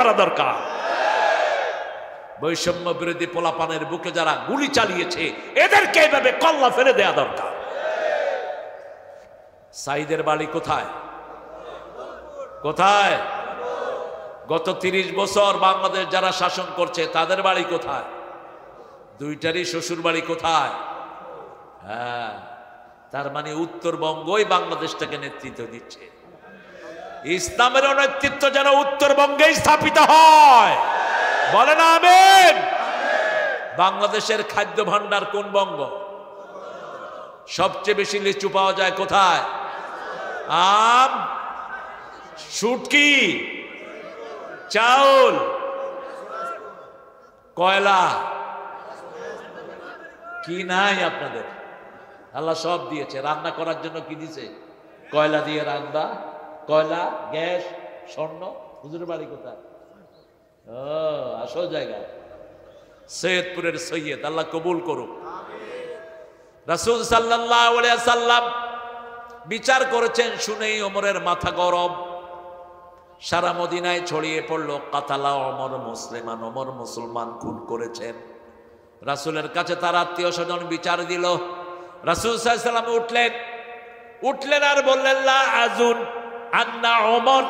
করা দরকার। বৈষম্য বিরোধী পোলাপানের বুকে যারা গুলি চালিয়েছে এদেরকে এইভাবে কল্লা ফেলে দেয়া দরকার। সাইদের বাড়ি কোথায়? কোথায়? গত 30 বছর বাংলাদেশ যারা শাসন করছে তাদের বাড়ি কোথায়? দুইটারই শ্বশুর বাড়ি কোথায়? হ্যাঁ, তার মানে উত্তরবঙ্গই বাংলাদেশটাকে নেতৃত্ব দিচ্ছে। ইসলামের নেতৃত্ব যেন উত্তরবঙ্গে স্থাপিত হয়, বলেন আমিন। বাংলাদেশের খাদ্য ভান্ডার কোন বঙ্গ? সবচেয়ে বেশি লিচু পাওয়া যায় কোথায়? আম, শুটকি, চাউল, কয়লা। কি নাই আপনাদের? আল্লাহ সব দিয়েছে। রান্না করার জন্য কি দিছে? কয়লা দিয়ে রান্না, কয়লা, গ্যাস, স্বর্ণ। হুজুরের বাড়ি কোথায়? ও, আসল জায়গা সৈয়দপুরের সৈয়দ, আল্লাহ কবুল করুক। রাসূল সাল্লাল্লাহু আলাইহি সাল্লাম বিচার করেছেন, শুনেই ওমরের মাথা গরম। সারা মদিনায় ছড়িয়ে পড়ল, কাতালা ওমর মুসলিমান, ওমর মুসলমান খুন করেছেন। রাসূলের কাছে তার আত্মীয় স্বজন বিচার দিল। রাসূল সাল্লাল্লাহু আলাইহি সাল্লাম উঠলেন আর বললেন, লা আযুন আন্না ওমর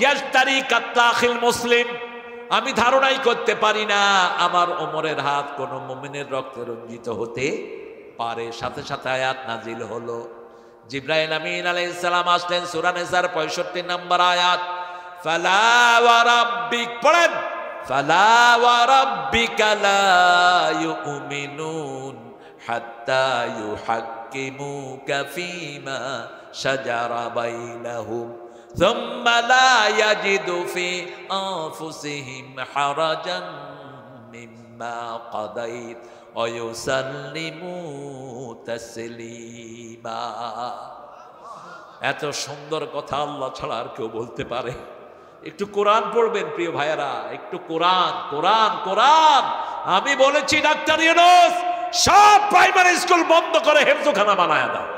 ইয়াশতারি কাতলাখিল মুসলিম। আমি ধারণাই করতে পারি না আমার ওমরের হাত কোন মুমিনের রক্তে রঞ্জিত হতে পারে। সাথে সাথে আয়াত নাজিল হলো। জিবরাইল আমিন আলাইহিস সালাম আসলেন, সূরা নিসার 65 নম্বর আয়াত, ফালা ওয়া রাব্বিক, পড়েন, ফালা ওয়া রাব্বিকা লা ইউমিনুন হাত্তা ইউহাক্কিমুকা ফীমা শাজারা বাইনাহুম সুম্মা লা ইয়াজিদু ফি আনফুসিহিম হারাজান মিম্মা কাদাইত ওয়া ইউসাল্লিমু তাসলিমা। এত সুন্দর কথা আল্লাহ ছাড়া আর কেউ বলতে পারে? একটু কোরআন পড়বেন প্রিয় ভাইয়েরা, একটু কোরআন কোরআন কোরআন। আমি বলেছি ডাক্তার ইউনূস, সব প্রাইমারি স্কুল বন্ধ করে হেফজখানা বানায় দাও,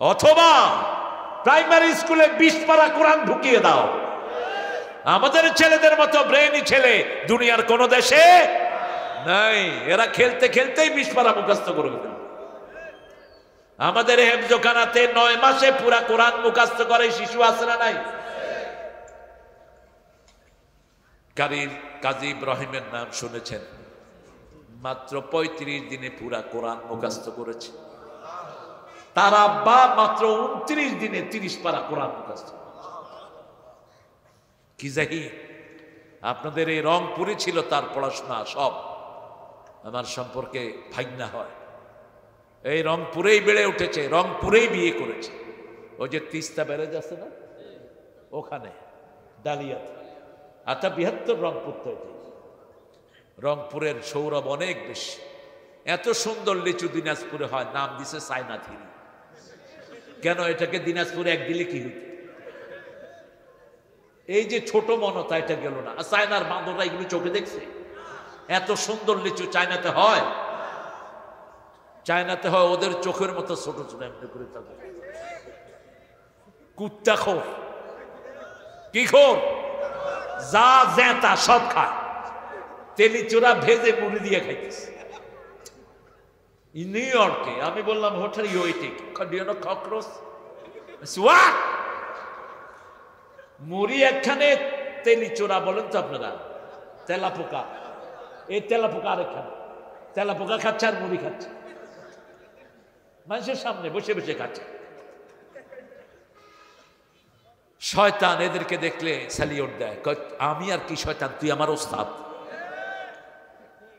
অথবা প্রাইমারি স্কুলে 20 পারা কোরআন ঢুকিয়ে দাও। আমাদের ছেলেদের মতো ব্রেইনি ছেলে দুনিয়ার কোন দেশে নাই। এরা খেলতে খেলতেই 20 পারা মুখস্থ করে ফেলে। আমাদের হেফজখানাতে 9 মাসে পুরা কোরআন মুখস্থ করে শিশু আছে না নাই? কাজী ইব্রাহিমের নাম শুনেছেন, মাত্র 35 দিনে পুরা কোরআন মুখস্থ করেছে। তার আব্বা মাত্র 29 দিনে 30 পারা কোরআন মুখস্থ। কি জাহি আপনাদের এই রংপুরে ছিল তার পড়াশোনা। সব আমার সম্পর্কে ভাগ্না হয়, এই রংপুরেই বেড়ে উঠেছে, রংপুরেই বিয়ে করেছে। ওই যে তিস্তা ব্যারেজ আছে না, ওখানে ডালিয়াতে। আচ্ছা, 72 রংপুর তো। রংপুরের সৌরভ অনেক বেশি। এত সুন্দর লিচু দিনাজপুরে হয়, নাম দিছে চায়না থিরি। কেন এটাকে দিনাজপুরে এক দিলে কি হইত? এই যে ছোট মনতা, এটা গেল না। চায়নার বাঁদররা এগুলো চোখে দেখছে? এত সুন্দর লিচু চায়নাতে হয়? চায়নাতে হয় ওদের চোখের মতো ছোট ছোট, এমনি করে থাকে। কুত্তা খোর, কি খোর, যা জেতা সব খায়। তেলি চোরা ভেজে মুড়ি দিয়ে খাইতেছে। নিউ ইয়র্কে আমি বললাম, what are you eating? Do you know cockroach? What? মুড়ি একখানে, তেলি চোরা বলেন তো আপনারা, তেলাপোকা। এই তেলাপোকা আরেকখানে, তেলাপোকা খাচ্ছে আর মুড়ি খাচ্ছে, মানুষের সামনে বসে বসে খাচ্ছে। শয়তান এদেরকে দেখলে স্যালিউট দেয়, আমি আর কি শয়তান, তুই আমার ওস্তাদ।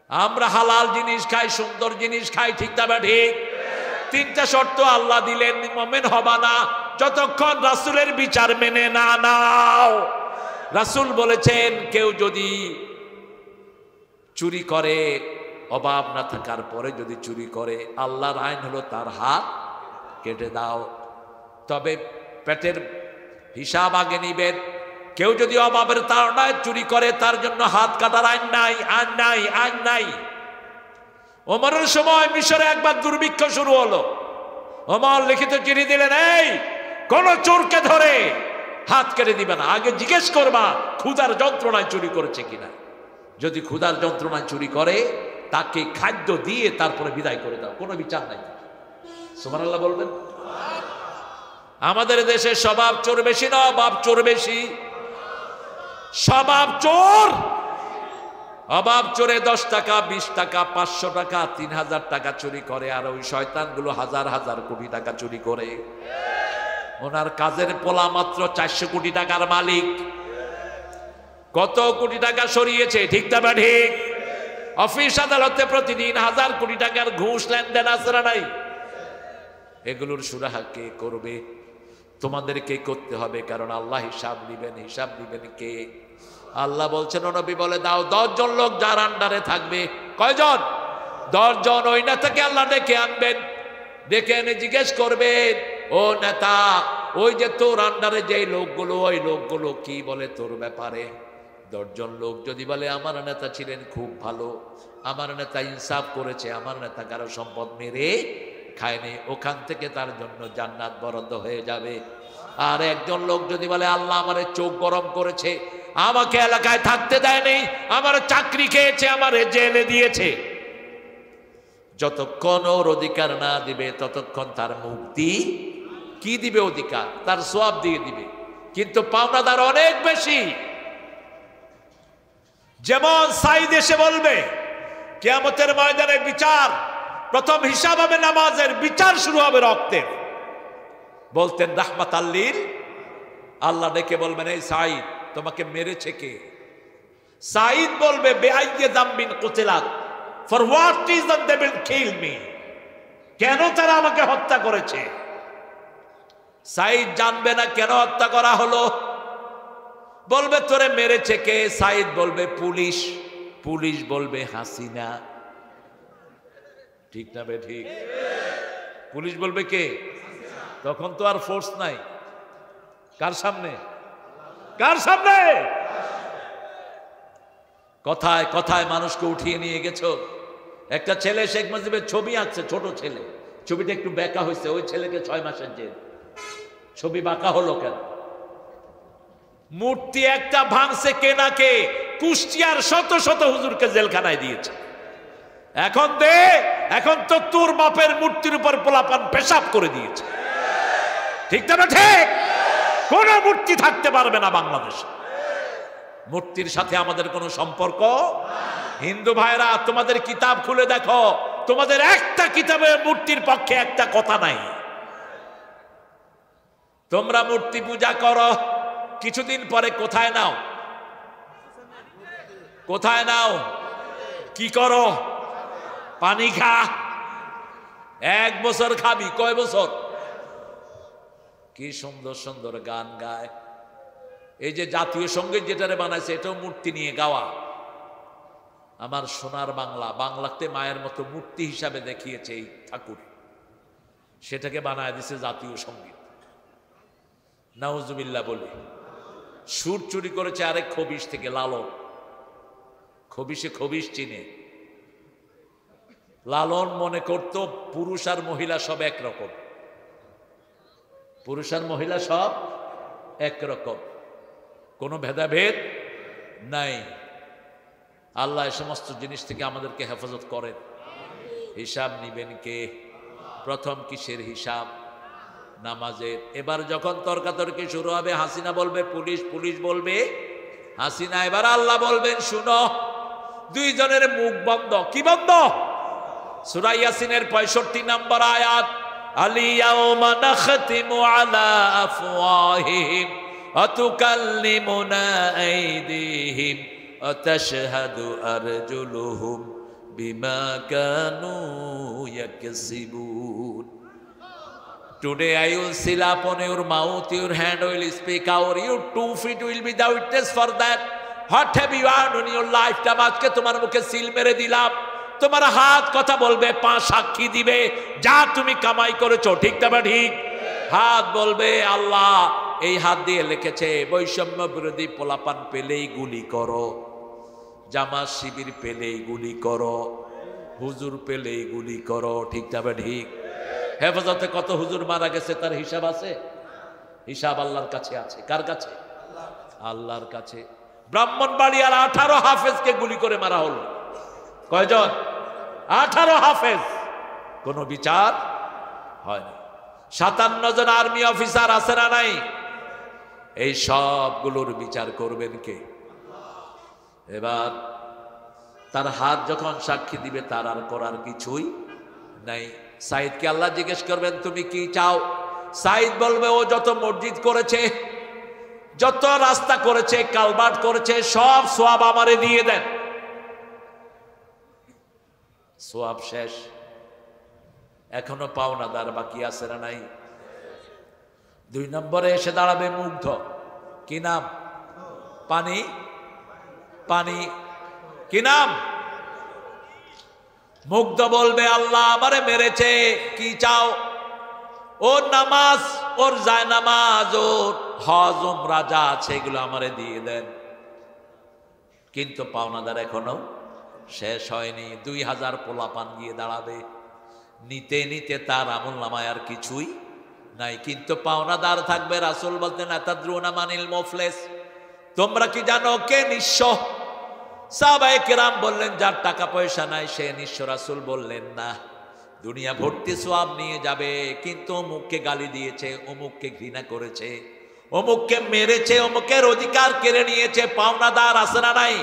আমরা হালাল জিনিস খাই, সুন্দর জিনিস খাই, ঠিক না ঠিক? 3টা শর্ত আল্লাহ দিলেন, মুমিন হবা না যতক্ষণ রাসূলের বিচার মেনে না নাও। রাসূল বলেছেন, কেউ যদি চুরি করে, অভাব না থাকার পরে যদি চুরি করে, আল্লাহর আইন হলো তার হাত কেটে দাও। তবে পেটের হিসাব আগে নিবেন। কেউ যদি অভাবের তাড়নায় চুরি করে, তার জন্য হাত কাটার আইন নাই, আইন নাই, আইন নাই। ওমরের সময় মিশরে একবার দুর্ভিক্ষ শুরু হলো। ওমর লিখিত চিঠি দিলেন, এই কোন চোরকে ধরে হাত কেটে দিবে না, আগে জিজ্ঞেস করবা ক্ষুধার যন্ত্রণায় চুরি করেছে কিনা। যদি ক্ষুধার যন্ত্রণায় চুরি করে তাকে খাদ্য দিয়ে তারপরে বিদায় করে দাও, কোনো বিচার নাই। সুবহানাল্লাহ বলবেন। আমাদের দেশে স্বভাব চোর বেশি না অভাব চোর বেশি? স্বভাব চোর। অভাব চোরে 10 টাকা 20 টাকা 500 টাকা 3000 টাকা চুরি করে, আর ওই শয়তানগুলো হাজার হাজার কোটি টাকা চুরি করে। ওনার কাজের পোলা মাত্র 400 কোটি টাকার মালিক। কত কোটি টাকা সরিয়েছে, ঠিক না ঠিক? অফিস আদালতে প্রতিদিন হাজার কোটি টাকার ঘুষ লেনদেন আছে না নাই? এগুলোর সুরাহা কে করবে? তোমাদেরকে করতে হবে, কারণ আল্লাহ হিসাব দিবেন। হিসাব দিবেন কে? আল্লাহ বলছেন, নবী বলে দাও 10 জন লোক যার আন্ডারে থাকবে। কয়জন? 10 জন। ওই নেতাকে আল্লাহ ডেকে আনবেন, ডেকে এনে জিজ্ঞেস করবেন, ও নেতা, ওই যে তোর আন্ডারে যে লোকগুলো, ওই লোকগুলো কি বলে তোর ব্যাপারে? 10 জন লোক যদি বলে আমার নেতা ছিলেন খুব ভালো, আমার নেতা ইনসাফ করেছে, আমার নেতা কারো সম্পদ মেরে খায়নি, ওখান থেকে তার জন্য জান্নাত বরাদ্দ হয়ে যাবে। আর একজন লোক যদি বলে আল্লাহ আমার চোখ গরম করেছে, আমাকে এলাকায় থাকতে দেয়নি, আমার চাকরি খেয়েছে, আমার জেলে দিয়েছে, যতক্ষণ ওর অধিকার না দিবে ততক্ষণ তার মুক্তি কি দিবে? অধিকার, তার সওয়াব দিয়ে দিবে। কিন্তু পাওনাদার অনেক বেশি। যেমন সাইদ এসে বলবে কিয়ামতের ময়দানে বিচার, প্রথম হিসাব হবে নামাজের, বিচার শুরু হবে রক্তের। বলতেন রাহমাতাল লিল, আল্লাহ ডেকে বলবেন, এই সাইদ তোমাকে মেরেছে কে? সাইদ বলবে বেআইয়ে যামবিন কুতিলাত, for what reason they will kill me, কেন তারা আমাকে হত্যা করেছে? সাইদ জানবে না কেন হত্যা করা হলো। বলবে তোরে মেরেছে কে? সাইদ বলবে পুলিশ। পুলিশ বলবে হাসিনা। ঠিক না বে ঠিক? পুলিশ বলবে কে? তখন তো আর ফোর্স নাই। কার সামনে? কার সামনে? কথায় কথায় মানুষকে উঠিয়ে নিয়ে গেছো। একটা ছেলে শেখ মুজিবের ছবি আঁকছে, ছোট ছেলে, ছবিটা একটু বেঁকা হয়েছে, ওই ছেলেকে 6 মাসের জেল। ছবি বাঁকা হলো কেন? মূর্তি একটা ভাঙছে কেনাকে, কুষ্টিয়ার শত শত হুজুরকে জেলখানায় দিয়েছে। এখন দে, এখন তো তোর বাপের মূর্তির উপর পোলাপান পেশাব করে দিয়েছে। ঠিক না ঠিক? কোন মূর্তি থাকতে পারবে না বাংলাদেশে। মূর্তির সাথে আমাদের কোনো সম্পর্ক। হিন্দু ভাইরা, তোমাদের কিতাব খুলে দেখো, তোমাদের একটা কিতাবে মূর্তির পক্ষে একটা কথা নাই। তোমরা মূর্তি পূজা করো, কিছুদিন পরে কোথায় নাও? কোথায় নাও? কি করো? পানি খা। 1 বছর খাবি, কয় বছর? কি সুন্দর সুন্দর গান গায়। এই যে জাতীয় সঙ্গীত যেটারে বানাইছে, এটাও মূর্তি নিয়ে গাওয়া। আমার সোনার বাংলা, বাংলাতে মায়ের মতো মূর্তি হিসাবে দেখিয়েছে এই ঠাকুর, সেটাকে বানায় দিছে জাতীয় সঙ্গীত। নাউজুবিল্লাহ বলি। সুর চুরি করেছে আরেক খবিশ থেকে, লালন। খবিশে খবিশ চিনে। লালন মনে করত পুরুষ আর মহিলা সব একরকম, পুরুষ আর মহিলা সব একরকম, কোনো ভেদাভেদ নাই। আল্লাহ এই সমস্ত জিনিস থেকে আমাদেরকে হেফাজত করেন। হিসাব নিবেন কে? প্রথম কিসের হিসাব? নামাজের। এবার যখন তর্কাতর্কি শুরু হবে, হাসিনা বলবে পুলিশ, পুলিশ বলবে হাসিনা। এবার আল্লাহ বলবেন শুনো, 2 জনের মুখ বন্ধ। কি বন্ধ? সূরা ইয়াসিনের 65 নম্বর আয়াত, আলিয়াউমা নাখতিমু আলা আফওয়াহিহিম ওয়া তুকাল্লিমুনা আইদিহিম ওয়া তাশহাদু আরজুলুহুম বিমা Kanu ইয়াকসিবুন। Today I will seal upon your mouth, your hand will speak out, your 2 feet will be the witness for that. What have you earned in your lifetime? আজকে তোমার মুখে সিল মেরে দিলাম। তোমার হাত কথা বলবে, পা সাক্ষী দিবে যা তুমি কামাই করেছো। ঠিক না ঠিক? হাত বলবে আল্লাহ এই হাত দিয়ে লিখেছে বৈষম্য বিরোধী পোলাপান পেলেই গুলি করো, জামাত শিবির পেলেই গুলি করো, হুজুর পেলেই গুলি করো। ঠিক না ঠিক? হেফাজতে কত হুজুর মারা গেছে তার হিসাব আছে? হিসাব আল্লাহর কাছে আছে। কার কাছে? আল্লাহর কাছে। ব্রাহ্মণবাড়িয়ার 18 হাফেজকে গুলি করে মারা হলো। কয়জন? 18 হাফেজ। কোনো বিচার হয়নি। 57 জন আর্মি অফিসার আছে না নাই? এই সবগুলোর বিচার করবেন কে? এবার তার হাত যখন সাক্ষী দিবে তার আর করার কিছুই নাই। সাইদকে আল্লাহ জিজ্ঞেস করবেন তুমি কি চাও? সাইদ বলবে ও যত মসজিদ করেছে, যত রাস্তা করেছে, কালভার্ট করেছে, সব সওয়াব আমারে দিয়ে দেন। সওয়াব শেষ, এখনো পাওনাদার বাকি আছে না নাই? 2 নম্বরে এসে দাঁড়াবে মুগ্ধ। কি নাম? পানি পানি কি নাম? মুগ্ধ বলবে আল্লাহ আমারে মেরেছে, কি চাও? ওর নামাজ, ওর জায়নামাজ, ওর হজ উমরা যা আছে এগুলো আমারে দিয়ে দেন। কিন্তু পাওনাদার এখনো শেষ হয়নি। 2000 পোলাপান গিয়ে দাঁড়াবে, নিতে নিতে তার আমলনামায় আর কিছুই নাই, কিন্তু পাওনাদার থাকবে। রাসূল বলতেন আতাদরুনা মানিল মুফলিস, তোমরা কি জানো কে নিঃস্ব? সাহাবায়ে কেরাম বললেন যার টাকা পয়সা নাই সে নিঃস্ব। রাসূল বললেন না, দুনিয়া ভর্তি সওয়াব নিয়ে যাবে, কিন্তু অমুককে গালি দিয়েছে, অমুককে ঘৃণা করেছে, অমুককে মেরেছে, অমুকের অধিকার কেড়ে নিয়েছে, পাওনাদার আছে না নাই?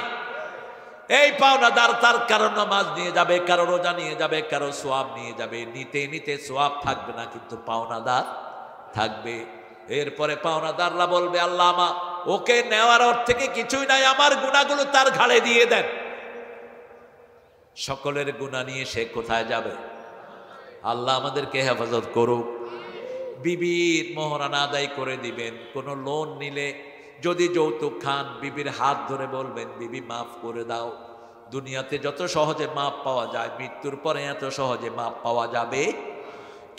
এই পাওনাদার তার কারো নামাজ নিয়ে যাবে, কারো রোজা নিয়ে যাবে, কারো সওয়াব নিয়ে যাবে, নিতে নিতে সওয়াব থাকবে না, কিন্তু পাওনাদার থাকবে। এরপরে পাওনাদাররা বলবে আল্লাহ ওকে নেওয়ার ওর থেকে কিছুই নাই, আমার গুনাহগুলো তার ঘাড়ে দিয়ে দেন। সকলের গুনাহ নিয়ে সে কোথায় যাবে? আল্লাহ আমাদেরকে হেফাজত করুক। বিবির মোহরানা আদায় করে দিবেন। কোন লোন নিলে যদি যৌতুক খান, বিবির হাত ধরে বলবেন বিবি মাফ করে দাও। দুনিয়াতে যত সহজে মাপ পাওয়া যায়, মৃত্যুর পরে এত সহজে মাপ পাওয়া যাবে।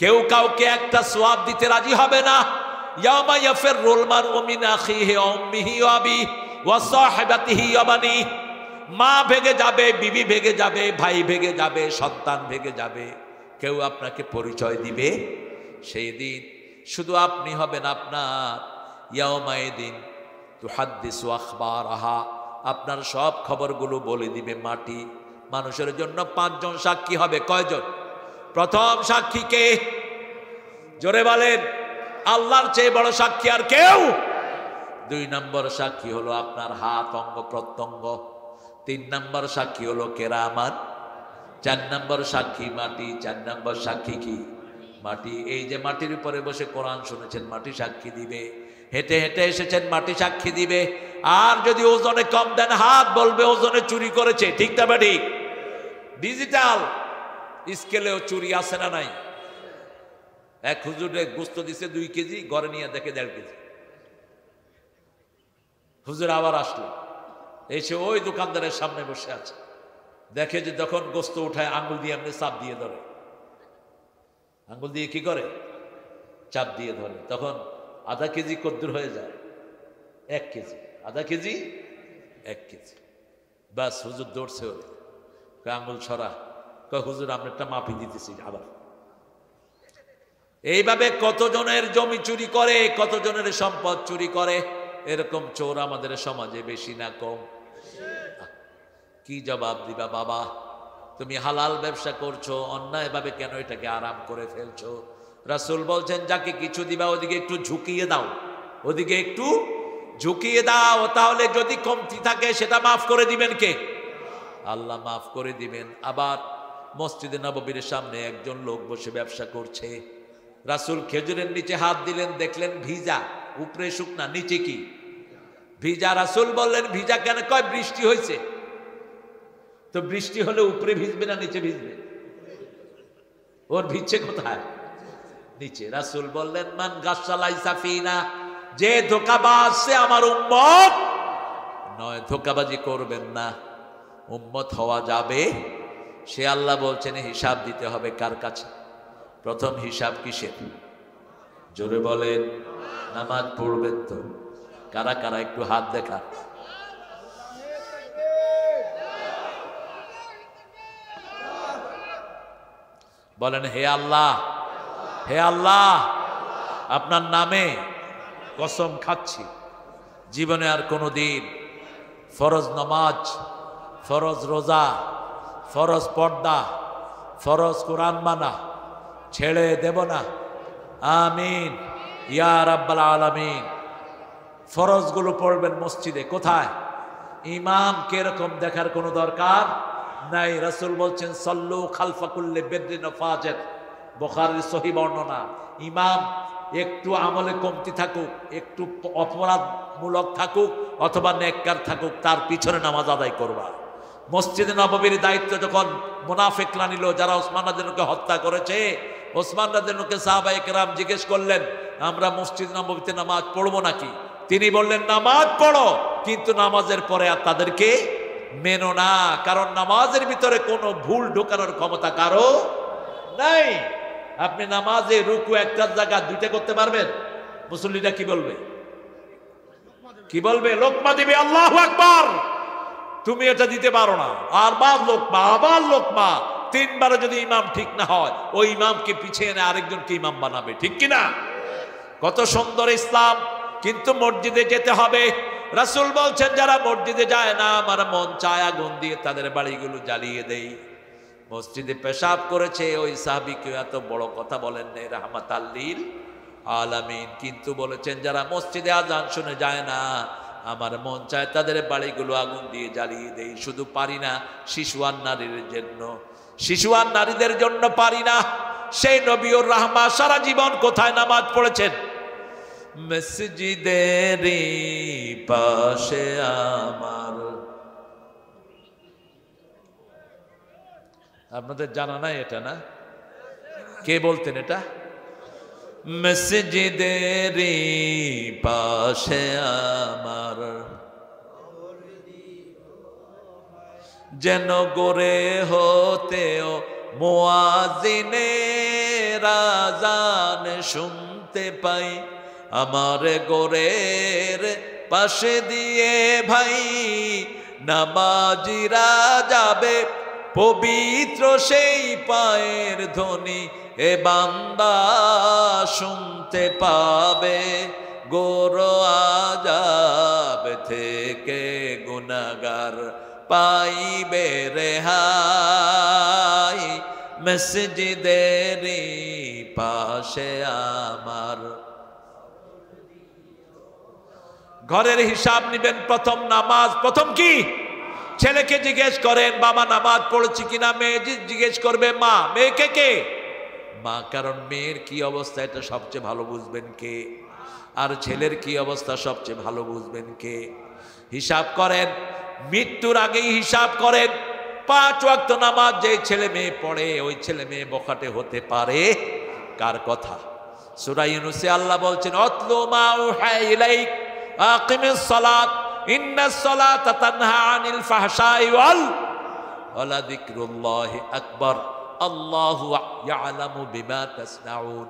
কেউ কাউকে একটা সওয়াব দিতে রাজি হবে না। ইয়াউমা ইয়াফিরুল মারউ মিন আখিহি ওয়া উম্মিহি ওয়া আবিহি ওয়া সাহিবাতিহি ওয়া বানিহি। মা ভেগে যাবে, বিবি ভেগে যাবে, ভাই ভেগে যাবে, সন্তান ভেগে যাবে। কেউ আপনাকে পরিচয় দিবে সেই দিন শুধু আপনি হবেন আপনার। ইয়াউমাইদিন তুহাদ্দিসু আখবারাহা, আপনার সব খবরগুলো বলে দিবে মাটি। মানুষের জন্য 5 জন সাক্ষী হবে। কয়জন? প্রথম সাক্ষী কে? জোরে বলেন। আল্লাহর চেয়ে বড় সাক্ষী আর কেউ? 2 নম্বর সাক্ষী হলো আপনার হাত, অঙ্গ প্রত্যঙ্গ। 3 নম্বর সাক্ষী হলো কেরামান। 4 নম্বর সাক্ষী মাটি। 4 নম্বর সাক্ষী কি? মাটি। এই যে মাটির উপরে বসে কোরআন শুনেছেন, মাটি সাক্ষী দিবে। হেঁটে হেঁটে এসেছেন, মাটি সাক্ষী দিবে। আর যদি ওজনে কম দেন, হাত বলবে ওজনে চুরি করেছে। ঠিক না বা ঠিক? ডিজিটাল স্কেলেও চুরি আছে না নাই? এক হুজুরে গোস্ত দিছে 2 কেজি, ঘরে নিয়ে দেখে 1.5 কেজি। হুজুর আবার আসলো, এসে ওই দোকানদারের সামনে বসে আছে। দেখে যে যখন গোস্ত উঠায় আঙ্গুল দিয়ে এমনি চাপ দিয়ে ধরে। আঙ্গুল দিয়ে কি করে? চাপ দিয়ে ধরে। তখন আধা কেজি কদ্দুর হয়ে যায় 1 কেজি। আধা কেজি 1 কেজি। বাস হুজুর দৌড়ছে ওরে, আঙ্গুল ছড়া। হুজুর আমরা একটা মাপি দিতেছি আবার। এইভাবে কতজনের জমি চুরি করে, কতজনের সম্পদ চুরি করে। এরকম চোর আমাদের সমাজে বেশি না কম? কি জবাব দিবা বাবা? তুমি হালাল ব্যবসা করছো, অন্যায় ভাবে কেন এটাকে আরাম করে ফেলছো? রাসূল বলছেন যাকে কিছু দিবা ওদিকে একটু ঝুঁকিয়ে দাও, ওদিকে একটু ঝুঁকিয়ে দাও, তাহলে যদি কমতি থাকে সেটা মাফ করে দিবেন কে? আল্লাহ মাফ করে দিবেন। আবার মসজিদে নববীর সামনে একজন লোক বসে ব্যবসা করছে। রাসূল খেজুরের নিচে হাত দিলেন, দেখলেন ভিজা, উপরে শুকনা, নিচে কি? ভিজা। রাসূল বললেন ভিজা কেন? কয় বৃষ্টি হয়েছে। তো বৃষ্টি হলে উপরে ভিজবে না নিচে ভিজবে? ওর ভিজছে কোথায়? নিচে। রাসূল বললেন মান গাসসালাইসা ফিনা, যে ধোঁকাবাজ সে আমার উম্মত নয়। ধোঁকাবাজি করবেন না, উম্মত হওয়া যাবে। সে আল্লাহ বলছেন হিসাব দিতে হবে কার কাছে? প্রথম হিসাব কিসের? জোরে বলেন। নামাজ পড়বেন তো? কারা কারা একটু হাত দেখা। বলেন হে আল্লাহ, হে আল্লাহ, আপনার নামে কসম খাচ্ছি জীবনে আর কোনো দিন ফরজ নামাজ, ফরজ রোজা, ফরজ পর্দা, ফরজ কোরআন মানা ছেড়ে দেব না। আমিন ইয়া রাব্বাল আলামিন। ফরজগুলো পড়বেন মসজিদে। কোথায়? ইমাম কিরকম দেখার কোনো দরকার নাই। রাসূল বলছেন সল্লু খালফা কুল্লি বিররিন ওয়া ফাজির, বুখারীর সহিহ বর্ণনা। ইমাম একটু আমলে কমতি থাকুক, একটু অপরাধমূলক থাকুক অথবা নেককার থাকুক, তার পিছনে নামাজ আদায় করবা। মসজিদে নববীর দায়িত্ব যখন মুনাফিকরা নিল, যারা ওসমান রাদিয়াল্লাহু আনহুকে হত্যা করেছে, ওসমান রাদিয়াল্লাহু আনহুকে সাহাবায়ে কেরাম জিজ্ঞেস করলেন, আমরা মসজিদ নববীতে নামাজ পড়বো নাকি? তিনি বললেন, নামাজ পড়ো, কিন্তু নামাজের পরে আর তাদেরকে মেনো না, কারণ নামাজের ভিতরে কোনো ভুল ঢোকানোর ক্ষমতা কারো নাই। আপনি নামাজে রুকু একটা জায়গা দুইটা করতে পারবেন? মুসল্লিরা কি বলবে? কি বলবে? লোকমা দিবে, আল্লাহু আকবার। তুমি এটা দিতে পারো না, আর বার লোকমা, আবার লোকমা। তিনবারে যদি ইমাম ঠিক না হয়, ওই ইমামকে পিছিয়ে এনে আরেকজনকে ইমাম বানাবে, ঠিক কিনা? কত সুন্দর ইসলাম। কিন্তু মসজিদে যেতে হবে। রাসূল বলছেন, যারা মসজিদে যায় না, আমার মন চায় আগুন দিয়ে তাদের বাড়িগুলো জ্বালিয়ে দেই। মসজিদে পেশাব করেছে, ওই সাহাবীকে এত বড় কথা বলেন নাই, রাহমাতাল লিল আলামিন। কিন্তু বলেছেন, যারা মসজিদে আজান শুনে যায় না, আমার মন চায় তাদের বাড়িগুলো আগুন দিয়ে জ্বালিয়ে দেই। শুধু পারি না শিশু আর নারীর জন্য, শিশু আর নারীদের জন্য পারি না। সেই নবীউর রাহমা সারা জীবন কোথায় নামাজ পড়েছেন? মসজিদের পাশে আমার। আপনাদের জানা নাই এটা? না, কে বলতেন এটা? মসজিদের পাশে আমার যেন গড়ে হতেও মুয়াজ্জিনের আযান শুনতে পাই। আমার গোরের পাশে দিয়ে ভাই নামাজিরা যাবে, পবিত্র সেই পায়ের ধ্বনি এ বান্দা শুনতে পাবে। গোর আযাব থেকে গুনাহগার পাইবে রেহাই। মসজিদের পাশে আমার। ঘরের হিসাব নিবেন, প্রথম নামাজ। প্রথম কি? ছেলেকে জিজ্ঞেস করেন, বাবা নামাজ পড়েছি কিনা? মেয়ে জিজ্ঞেস করবে, মা। মেয়েকে কে? মা, কারণ মেয়ের কি অবস্থা এটা সবচেয়ে ভালো বুঝবেন কে, আর ছেলের কি অবস্থা সবচেয়ে ভালো বুঝবেন কে। হিসাব করেন, মৃত্যুর আগেই হিসাব করেন। 5 ওয়াক্ত নামাজ যেই ছেলে মেয়ে পড়ে, ওই ছেলে মেয়ে বখাটে হতে পারে কার কথা? সূরা ইউনূসে আল্লাহ বলছেন, অতলু মা উহা ইলাইক আকিমিস সালাত ইন্নাস সালাতা তানহা আনিল ফাহশাই ওয়ালা যিকরুল্লাহি আকবার আল্লাহু ইয়ালামু বিমা তাসনাউন।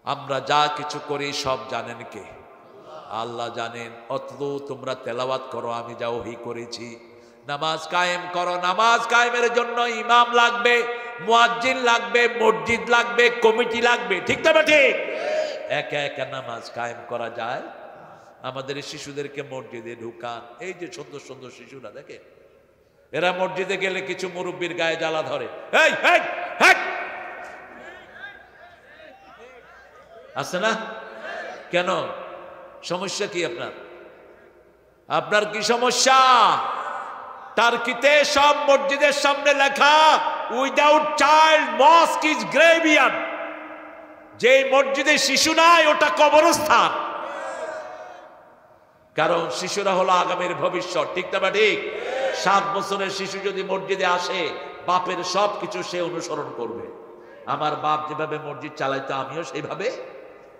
আমরা যা কিছু করি সব জানেন কে? আল্লাহ জানেন। অতলু, তোমরা তেলাওয়াত করো আমি যা ওহী করেছি। নামাজ কায়েম করো। নামাজ কায়েমের জন্য ইমাম লাগবে, মুয়াজ্জিন লাগবে, মসজিদ লাগবে, কমিটি লাগবে, ঠিক না? ঠিক। একা একা নামাজ কায়েম করা যায়? আমাদের শিশুদেরকে মসজিদে ঢুকান। এই যে সুন্দর সুন্দর শিশুরা, দেখে এরা মসজিদে গেলে কিছু মুরব্বীর গায়ে জ্বালা ধরে। এই এই আছে না? কেন? সমস্যা কি আপনার? আপনার কি সমস্যা? টার্কিতে সব মসজিদের সামনে লেখা, উইদাউট চাইল্ড মস্ক ইজ গ্রেভিয়ার্ড। যে মসজিদে শিশু নাই ওটা কবরস্থান। কারণ শিশুরা হলো আগামীর ভবিষ্যৎ, ঠিক না? ঠিক। 7 বছরের শিশু যদি মসজিদে আসে, বাপের সব কিছু সে অনুসরণ করবে। আমার বাপ যেভাবে মসজিদ চালাইতো আমিও সেইভাবে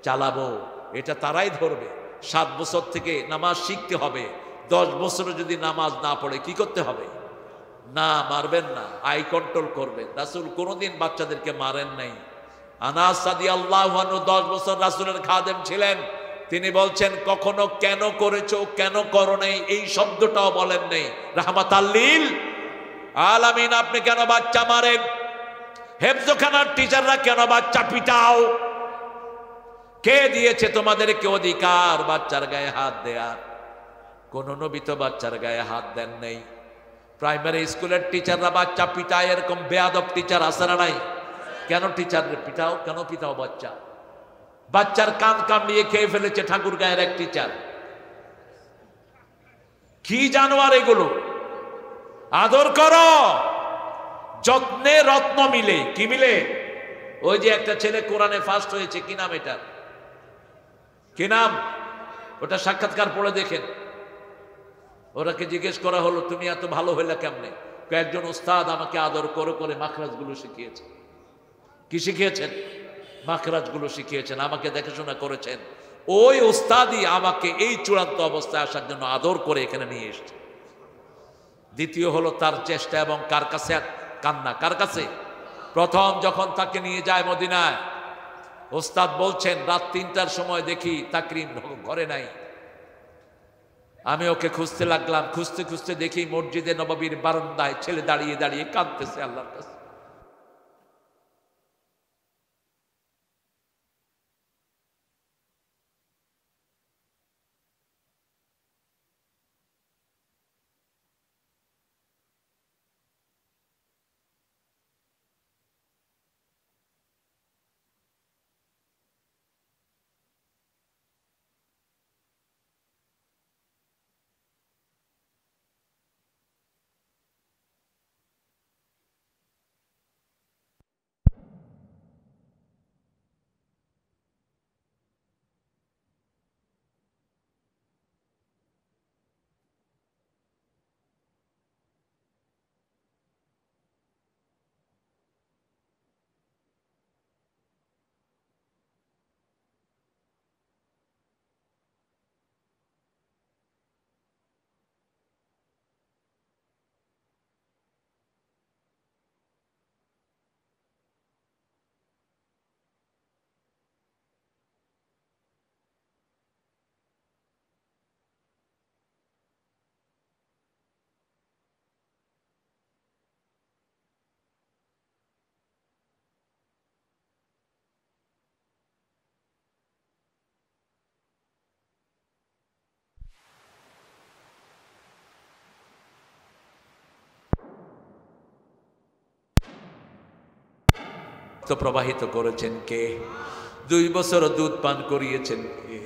চালাবো, এটা তারাই ধরবে। 7 বছর থেকে নামাজ শিখতে হবে। 10 বছরে যদি নামাজ না পড়ে কি করতে হবে? না, মারবেন না, আই কন্ট্রোল করবেন। রাসূল কোনোদিন বাচ্চাদেরকে মারেন নাই। আনাস রাদিয়াল্লাহু আনহু 10 বছর রাসূলের খাদেম ছিলেন। তিনি বলছেন, কখনো কেন করেছো, কেন করো নাই, এই শব্দটাও বলেন নাই। রাহমাতাল লিল আলামিন। আপনি কেন বাচ্চা মারেন? হেফজখানার টিচাররা কেন বাচ্চা পিটাও? কে দিয়েছে তোমাদেরকে অধিকার বাচ্চার গায়ে হাত দেয়ার? কোন নবী তো বাচ্চার গায়ে হাত দেন নেই। প্রাইমারি স্কুলের টিচাররা বাচ্চা পিটায়, এরকম বেয়াদব টিচার আছে না নাই? কেন টিচার পিটাও? কেন পিটাও বাচ্চা? বাচ্চার কান কামড়িয়ে খেয়ে ফেলেছে ঠাকুর গায়ের এক টিচার। কি জানোয়ার এগুলো! আদর করো, যত্নে রত্ন মিলে। কি মিলে? ওই যে একটা ছেলে কোরআনে ফার্স্ট হয়েছে, কি নাম এটা? কি নাম ওটা? সাক্ষাৎকার পড়ে দেখেন। ওরাকে জিজ্ঞেস করা হলো তুমি এত ভালো হইলে কেমনে? কয়েকজন উস্তাদ আমাকে আদর করে করে মাখরাজগুলো শিখিয়েছে। কি শিখিয়েছেন? মাখরাজগুলো শিখিয়েছেন, আমাকে দেখাশোনা করেছেন। ওই উস্তাদই আমাকে এই চূড়ান্ত অবস্থায় আসার জন্য আদর করে এখানে নিয়ে এসেছে। দ্বিতীয় হলো তার চেষ্টা এবং কার কাছে কান্না? কার কাছে? প্রথম যখন তাকে নিয়ে যায় মদিনায়, ওস্তাদ বলছেন রাত 3টার সময় দেখি তাকরিম ঘরে নাই। আমি ওকে খুঁজতে লাগলাম, খুঁজতে খুঁজতে দেখি মসজিদে নববীর বারান্দায় ছেলে দাঁড়িয়ে দাঁড়িয়ে কাঁদতেছে আল্লাহর কাছে। প্রবাহিত করেছেন কে? 2 বছর দুধ পান করিয়েছেন কে?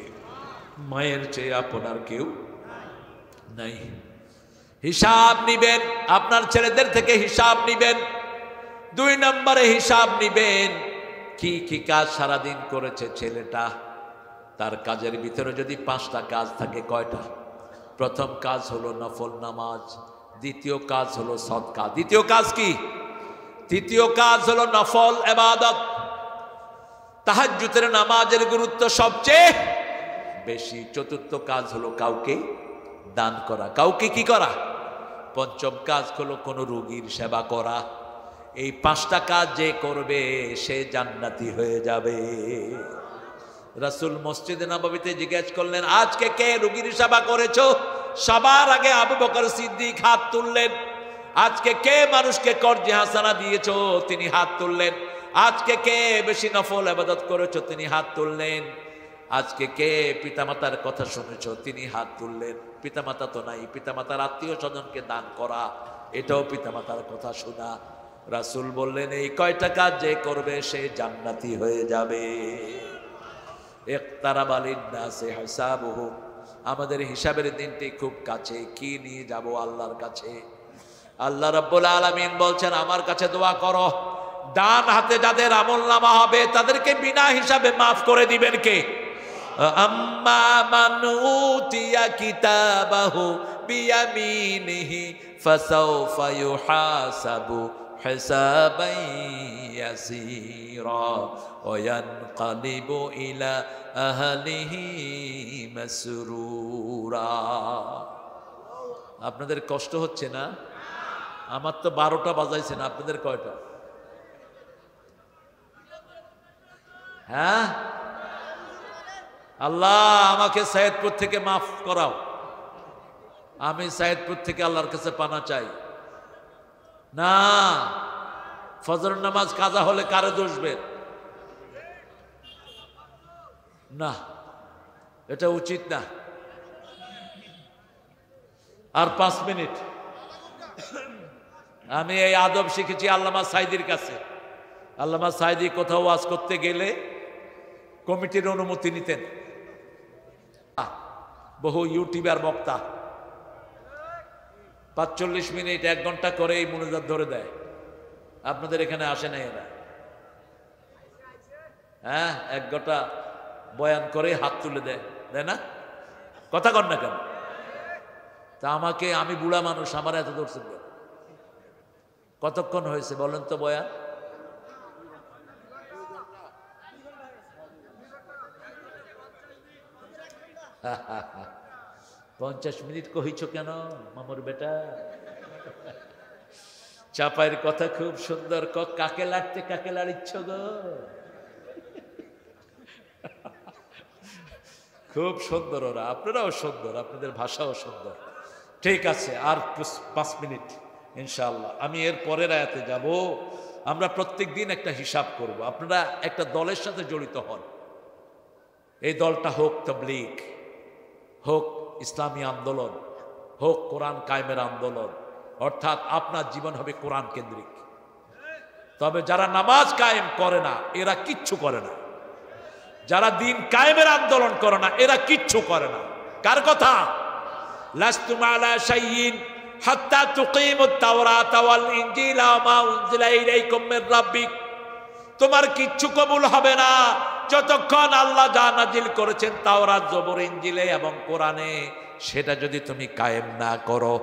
মায়ের চেয়ে আপনার কেউ নাই। হিসাব নিবেন, আপনার ছেলেদের থেকে হিসাব নিবেন। 2 নম্বরে হিসাব নিবেন কি কি কাজ সারাদিন করেছে ছেলেটা। তার কাজের ভিতরে যদি 5টা কাজ থাকে, কয়টা? প্রথম কাজ হলো নফল নামাজ, দ্বিতীয় কাজ হলো সদকা, দ্বিতীয় কাজ কি? তৃতীয় কাজ হলো নফল ইবাদত। তাহাজ্জুদের নামাজের গুরুত্ব সবচেয়ে বেশি। চতুর্থ কাজ হলো কাউকে দান করা, কাউকে কি করা? পঞ্চম কাজ হলো কোন রোগীর সেবা করা। এই 5টা কাজ যে করবে সে জান্নাতি হয়ে যাবে। রাসূল মসজিদে নববীতে জিজ্ঞেস করলেন আজকে কে রোগীর সেবা করেছো? সবার আগে আবু বকর সিদ্দিক হাত তুললেন। আজকে কে মানুষকে কর্জে হাসানা দিয়েছো? তিনি হাত তুললেন। আজকে কে বেশি নফল ইবাদত করেছো? তিনি হাত তুললেন। আজকে কে পিতামাতার কথা শুনেছো? তিনি হাত তুললেন। পিতামাতা তো নাই, পিতামাতার আত্মীয় স্বজনকে দান করা, এটাও পিতামাতার কথা শোনা। রাসূল বললেন এই কয়টা কাজ যে করবে সে জান্নাতি হয়ে যাবে। ইকতারাবা লিন-নাসি হিসাবুহুম, আমাদের হিসাবের দিনটি খুব কাছে। কি নিয়ে যাব আল্লাহর কাছে? আল্লাহ রাব্বুল আলামিন বলছেন আমার কাছে দোয়া করো, ডান হাতে যাদের আমলনামা হবে তাদেরকে বিনা হিসাবে মাফ করে দিবেন কে? আম্মা মান উতিয়া কিতাবাহু বিয়ামিনিহি ফাসাউফা ইউহাসাবু হিসাবান ইয়াসীরা ওয়া ইয়ানকালিবু ইলা আহলিহি মাসরুরা। আপনাদের কষ্ট হচ্ছে না? আমার তো 12টা বাজাইছেন, আপনাদের কয়টা? হ্যাঁ, আল্লাহ আমাকে সাইয়দপুর থেকে মাফ করাও। আমি সাইয়দপুর থেকে আল্লাহর কাছে পানা চাই না। ফজর নামাজ কাজা হলে কারে দোষবেন? না, এটা উচিত না। আর 5 মিনিট। আমি এই আদব শিখেছি আল্লামা সাইদির কাছে। আল্লামা সাইদি কোথাও ওয়াজ করতে গেলে কমিটির অনুমতি নিতেন। বহু ইউটিউবার বক্তা 45 মিনিট 1 ঘন্টা করে এই মুনাজাত ধরে দেয়। আপনাদের এখানে আসে না এরা? হ্যাঁ, 1 ঘন্টা বয়ান করে হাত তুলে দেয়, তাই না? কথা কর না কেন? তা আমাকে, আমি বুড়া মানুষ, আমার এত ধরছেন কেন? কতক্ষণ হয়েছে বলেন তো বয়ান? হা হা হা, 50 মিনিট কহিছ কেন মামুর বেটা? চাপাইয়ের কথা খুব সুন্দর। কাকে লাড়তে কাকে লাড়িচ্ছ গো? খুব সুন্দর ওরা, আপনারাও সুন্দর, আপনাদের ভাষাও সুন্দর। ঠিক আছে, আর 5 মিনিট ইনশাআল্লাহ। আমি এর পরের আয়াতে যাব। আমরা প্রত্যেক দিন একটা হিসাব করব। আপনারা একটা দলের সাথে জড়িত হন। এই দলটা হোক তাবলীগ, হোক ইসলামী আন্দোলন, হোক কোরআন কায়েমের আন্দোলন, অর্থাৎ আপনার জীবন হবে কোরআন কেন্দ্রিক। তবে যারা নামাজ কায়েম করে না এরা কিচ্ছু করে না। যারা দিন কায়েমের আন্দোলন করে না এরা কিচ্ছু করে না। কার কথা? লাস্তুম আলা শাইইন হাত্তা তুকিমুত তাওরাত ওয়াল ইনজিলা মা উনজিলা ইলাইকুম মির রাব্বিক। তোমার কিচ্ছু কবুল হবে না যতক্ষণ আল্লাহ যা নাজিল করেছেন তাওরাত, জবুর, ইনজিলে এবং কোরআনে সেটা যদি তুমি কায়েম না করো।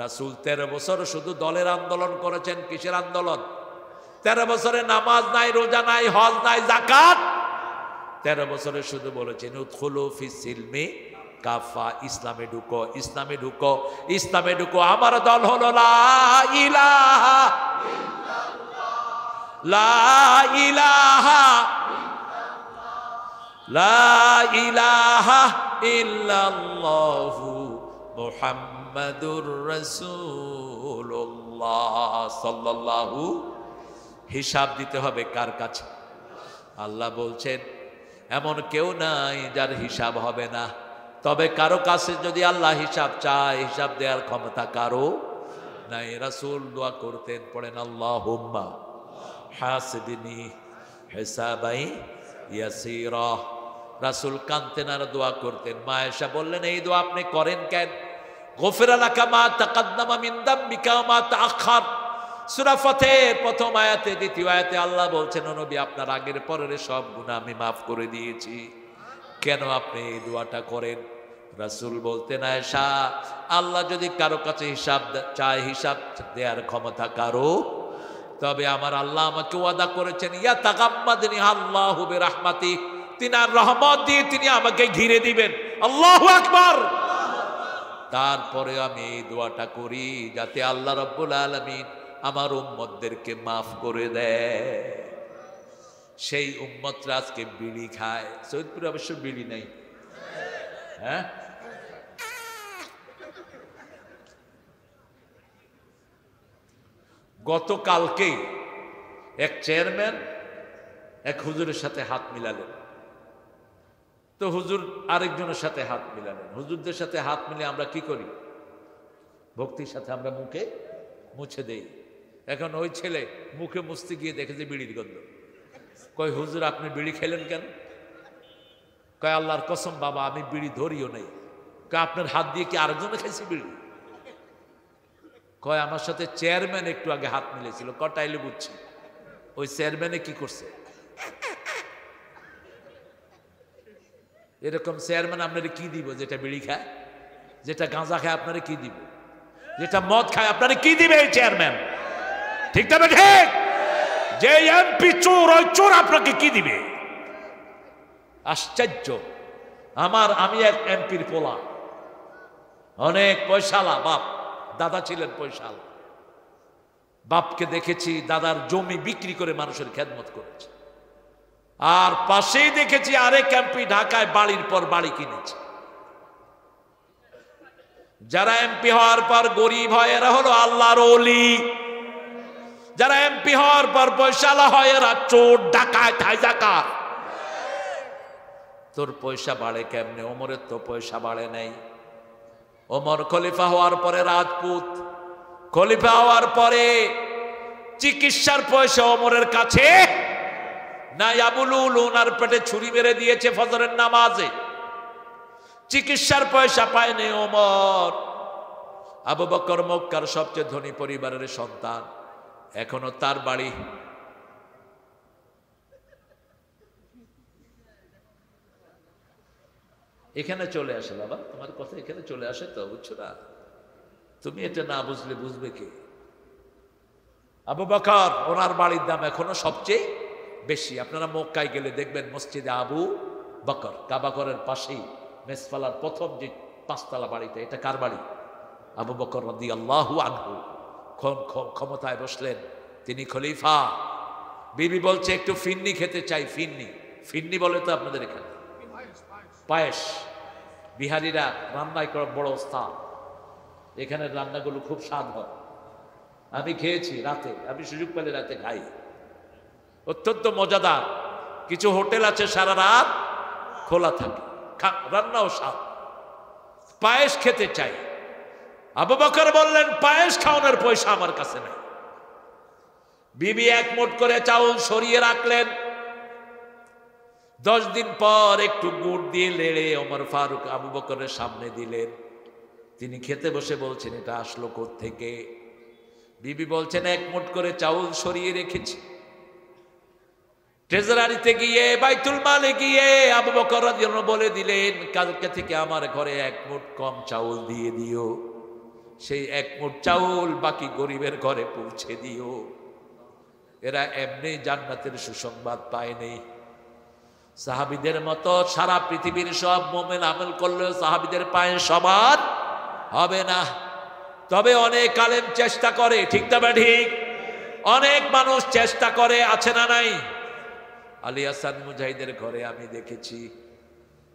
রাসূল 13 বছর শুধু দলের আন্দোলন করেছেন। কিসের আন্দোলন? 13 বছরে নামাজ নাই, রোজা নাই, হজ নাই, যাকাত। 13 বছরে শুধু বলেছেন উদখুলু ফিস সিলমি কাফা, ইসলামে ঢুকো, ইসলামে ঢুকো, ইসলামে ঢুকো। আমার দল হলো লা ইলাহা ইল্লাল্লাহ, লা ইলাহা লা ইলাহা ইল্লাল্লাহু মুহাম্মাদুর রাসূলুল্লাহ সাল্লাল্লাহু। হিসাব দিতে হবে কার কাছে? আল্লাহ বলছেন এমন কেউ নাই যার হিসাব হবে না। তবে কারো কাছে যদি আল্লাহ হিসাব চায়, হিসাব দেওয়ার ক্ষমতা কারো নাই। রাসূল দোয়া করতেন, পড়েন আল্লাহুম্মা হাসিবনি হিসাবাই ইয়াসীরা। রাসূল কাঁদতেন আর দোয়া করতেন। মা আয়েশা বললেন এই দোয়া আপনি করেন কেন? গফিরা লাকা মা তাকাদ্দামা মিন দামবিকা ওয়া মা তাআখার। সূরা ফাতিহার প্রথম আয়াতে, দ্বিতীয় আয়াতে আল্লাহ বলছেন ও নবী আপনার আগের পরের সব গুনাহ আমি মাফ করে দিয়েছি। কেন আপনি এই দোয়াটা করেন? রাসূল বলতেন আয়েশা আল্লাহ যদি কারো কাছে হিসাব চায়, হিসাব দেওয়ার ক্ষমতা কারো, তবে আমার আল্লাহ আমাকে ওয়াদা করেছেন ইয়া তাগাম্মাদনি আল্লাহু বিরহমাতি, তিনার রহমত দিয়ে তিনি আমাকে ঘিরে দিবেন। আল্লাহু আকবার। তারপরে আমি এই দোয়াটা করি যাতে আল্লাহ রাব্বুল আলামিন আমার উম্মতদেরকে মাফ করে দেয়। সেই উম্মতরা আজকে বিড়ি খায়। সৈয়দপুরে অবশ্য বিড়ি নাই। হ্যাঁ, গতকালকে এক চেয়ারম্যান এক হুজুরের সাথে হাত মিলালেন। তো হুজুর আরেকজনের সাথে হাত মিলালেন। হুজুরদের সাথে হাত মিলে আমরা কি করি? ভক্তির সাথে আমরা মুখে মুছে দেই। এখন ওই ছেলে মুখে মুছতে গিয়ে দেখে যে বিড়ির গন্ধ। কয় হুজুর আপনি বিড়ি খেলেন কেন? কয় আল্লাহর কসম বাবা আমি বিড়ি ধরিও নাই। কয় আপনার হাত দিয়ে কি আরেকজনে খাইছে বিড়ি? কয় আমার সাথে চেয়ারম্যান একটু আগে হাত মিলেছিল। কটাইলে বুঝছি ওই চেয়ারম্যানে কি করছে। এরকম চেয়ারম্যান আপনারা কি দিব? যেটা বিড়ি খায়, যেটা গাঁজা খায় আপনারা কি দিব? যেটা মদ খায় আপনারা কি দিবে এই চেয়ারম্যান? ঠিক তবে ঠিক। যে এমপি চোর, ওই চোর আপনাকে কি দিবে? আশ্চর্য। আমি এক এমপির পোলা, অনেক পয়সালা বাপ, দাদা ছিলেন পয়সালা। বাপকে দেখেছি দাদার জমি বিক্রি করে মানুষের খেদমত করেছে। আর পাশেই দেখেছি আরেক এমপি ঢাকায় বাড়ির পর বাড়ি কিনেছে। যারা এমপি হওয়ার পর গরিব হয় এরা হলো আল্লাহর ওলি। যারা এমপি হওয়ার পর পয়সালা হয় এরা চোর, ডাকাত, হাইজাকার। তোর পয়সা বাড়ে কেমনে? ওমরের তো পয়সা বাড়ে নাই। ওমর খলিফা হওয়ার পরে রাজপুত, খলিফা হওয়ার পরে চিকিৎসার পয়সা ওমরের কাছে নাই। আবুলুল ওনার পেটে ছুরি মেরে দিয়েছে ফজরের নামাজে, চিকিৎসার পয়সা পায়নি ওমর। আবু বকর মক্কার সবচেয়ে ধনী পরিবারের সন্তান, এখনো তার বাড়ি এখানে চলে আসে। বাবা তোমার কথা এখানে চলে আসে তো, বুঝছো না? তুমি এটা না বুঝলে বুঝবে কে? আবু বকর ওনার বাড়ির দাম এখনো সবচেয়ে বেশি। আপনারা মক্কায় গেলে দেখবেন মসজিদে আবু বকর, কাবাগরের পাশেই মেসফালার প্রথম যে 5 তলা বাড়িটা, এটা কার বাড়ি? আবু বকর রাদিয়াল্লাহু আনহু ক্ষমতায় বসলেন, তিনি খলিফা। বিবি বলছে একটু ফিন্নি খেতে চাই। ফিন্নি, ফিন্নি বলে তো আপনাদের এখানে পায়েস। বিহারিরা রান্নায় করে বড় ওস্তাদ, এখানের রান্নাগুলো খুব স্বাদ হয়। আমি খেয়েছি রাতে, আমি সুযোগ পেলে রাতে খাই, অত্যন্ত মজাদার। কিছু হোটেল আছে সারা রাত খোলা থাকে, রান্নাও স্বাদ। পায়েস খেতে চাই। আবু বকর বললেন পায়েস খাওয়ানোর পয়সা আমার কাছে নাই। বিবি 1 মুঠ করে চাউল সরিয়ে রাখলেন। 10 দিন পর একটু গুড় দিয়ে লেড়ে ওমর ফারুক আবু বকরের সামনে দিলেন। তিনি খেতে বসে বলছেন এটা আসলো কোত্থেকে? বিবি বলছেন 1 মুঠ করে চাউল সরিয়ে রেখেছি। ট্রেজারারিতে গিয়ে বাইতুল মালে গিয়ে আবু বকর রাদিয়াল্লাহু বলে দিলেন কালকে থেকে আমার ঘরে 1 মুঠ কম চাউল দিয়ে দিও। সেই 1 মুঠ চাউল বাকি গরিবের ঘরে পৌঁছে দিও। এরা এমনি জান্নাতের সুসংবাদ পায়নি। সাহাবীদের মতো সারা পৃথিবীর সব মুমিন আমল করলেও সাহাবীদের পায়ে সমান হবে না। তবে অনেক আলেম চেষ্টা করে, ঠিক না ঠিক? অনেক মানুষ চেষ্টা করে, আছে না নাই? আলী হাসান মুজাহিদের ঘরে আমি দেখেছি,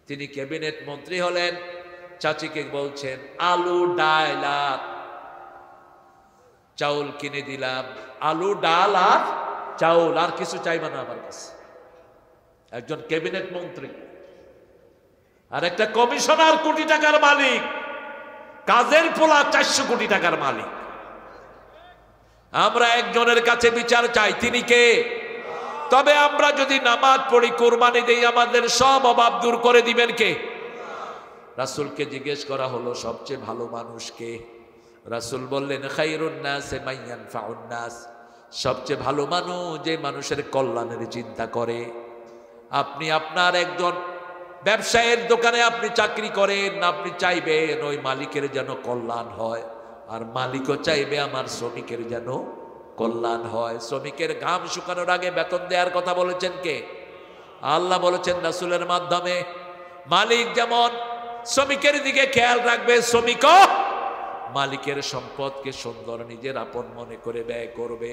তিনি ক্যাবিনেট মন্ত্রী হলেন। চাচিকে বলছেন আলু ডাল আর চাউল কিনে দিলাম, আলু ডাল আর চাউল, আর কিছু চাইবা না আমার কাছে। একজন ক্যাবিনেট মন্ত্রী আর একটা কমিশনার কোটি টাকার মালিক, কাজের পোলা 400 কোটি টাকার মালিক। আমরা একজনের কাছে বিচার চাই, তিনি কে? তবে আমরা যদি নামাজ পড়ি, কুরবানি দেই, আমাদের সব অভাব দূর করে দিবেন কে? রাসূলকে জিজ্ঞেস করা হলো সবচেয়ে ভালো মানুষ কে? রাসূল বললেন খায়রুন নাস মান ইয়ানফাউন নাস, সবচেয়ে ভালো মানুষ যে মানুষের কল্যাণের চিন্তা করে। আপনি আপনার একজন ব্যবসায়ের দোকানে আপনি চাকরি করেন, আপনি চাইবেন ওই মালিকের যেন কল্যাণ হয়, আর মালিকও চাইবে আমার শ্রমিকের যেন কল্যাণ হয়। শ্রমিকের ঘাম শুকানোর আগে বেতন দেওয়ার কথা বলেছেন কে? আল্লাহ বলেছেন রাসূলের মাধ্যমে। মালিক যেমন শ্রমিকের দিকে খেয়াল রাখবে, শ্রমিকও মালিকের সম্পদকে সুন্দর নিজের আপন মনে করে ব্যয় করবে।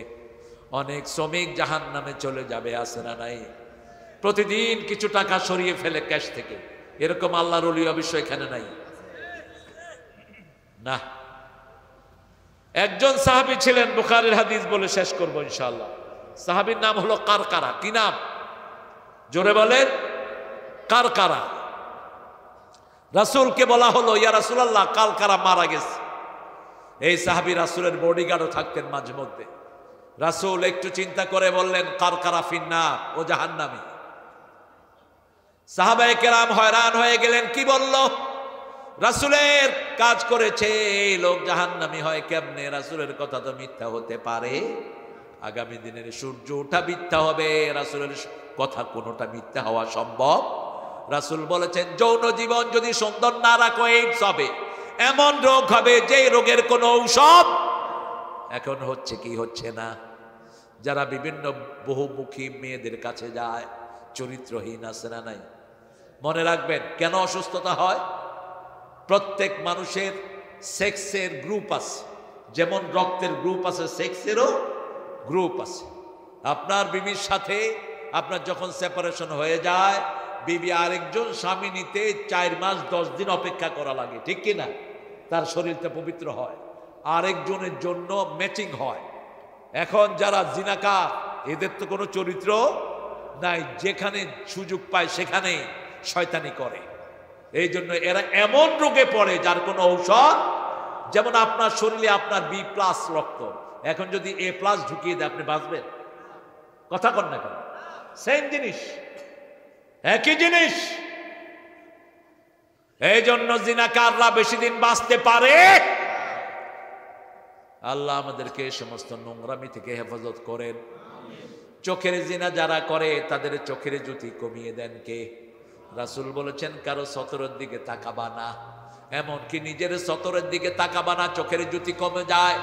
অনেক শ্রমিক জাহান্নামে চলে যাবে, আছে না নাই? প্রতিদিন কিছু টাকা সরিয়ে ফেলে ক্যাশ থেকে, এরকম আল্লাহর ওলি অবশ্য এখানে নাই না। একজন সাহাবী ছিলেন, বুখারীর হাদিস বলে শেষ করবো ইনশাআল্লাহ। সাহাবীর নাম হলো কারকারা। কি নাম? জোরে বলেন। কারকারা। রাসূলকে বলা হলো ইয়া রাসূলুল্লাহ কারকারা মারা গেছে। এই সাহাবী রাসূলের বডিগার্ডও থাকতেন মাঝে মধ্যে। রাসূল একটু চিন্তা করে বললেন কারকারা ফিন্নার, ও জাহান্নামী। সাহাবায়ে কেরাম হয়রান হয়ে গেলেন, কি বলল? রাসূলের কাজ করেছে, এই লোক জাহান্নামী হয় কেমনে? রাসূলের কথা তো মিথ্যা হতে পারে? আগামী দিনের সূর্য ওঠা মিথ্যা হবে, রাসূলের কথা কোনোটা মিথ্যা হওয়া সম্ভব? রাসূল বলেছেন যৌন জীবন যদি সুন্দর না রাখো এইডস হবে, এমন রোগ হবে যে রোগের কোনো ঔষধ এখন হচ্ছে কি হচ্ছে না। যারা বিভিন্ন বহুমুখী মেয়েদের কাছে যায়, চরিত্রহীন আছে না নাই? মনে রাখবেন কেন অসুস্থতা হয়? প্রত্যেক মানুষের সেক্সের গ্রুপ আছে, যেমন রক্তের গ্রুপ আছে, সেক্সেরও গ্রুপ আছে। আপনার বিবির সাথে আপনার যখন সেপারেশন হয়ে যায়, বিবি আরেকজন স্বামী নিতে 4 মাস 10 দিন অপেক্ষা করা লাগে, ঠিক কিনা? তার শরীরটা পবিত্র হয়, আরেকজনের জন্য ম্যাচিং হয়। এখন যারা জিনাকার, এদের তো কোনো চরিত্র নাই, যেখানে সুযোগ পায় সেখানে শয়তানি করে। এই জন্য এরা এমন রোগে পড়ে যার কোনো ঔষধ, যেমন আপনার শরীরে আপনার বি প্লাস রক্ত, এখন যদি এ প্লাস ঢুকিয়ে দেয় আপনি বাঁচবেন? কথা কন না কেন? সেম জিনিস, একই জিনিস। এই জন্য জিনাকাররা বেশি দিন বাঁচতে পারে। আল্লাহ আমাদেরকে সমস্ত নোংরামি থেকে হেফাজত করেন। চোখের জিনা যারা করে তাদের চোখের জ্যোতি কমিয়ে দেন কে? রাসূল বলেছেন কারো সতরের দিকে তাকাবা না, এমনকি নিজের সতরের দিকে তাকাবা না, চোখের জ্যোতি কমে যায়।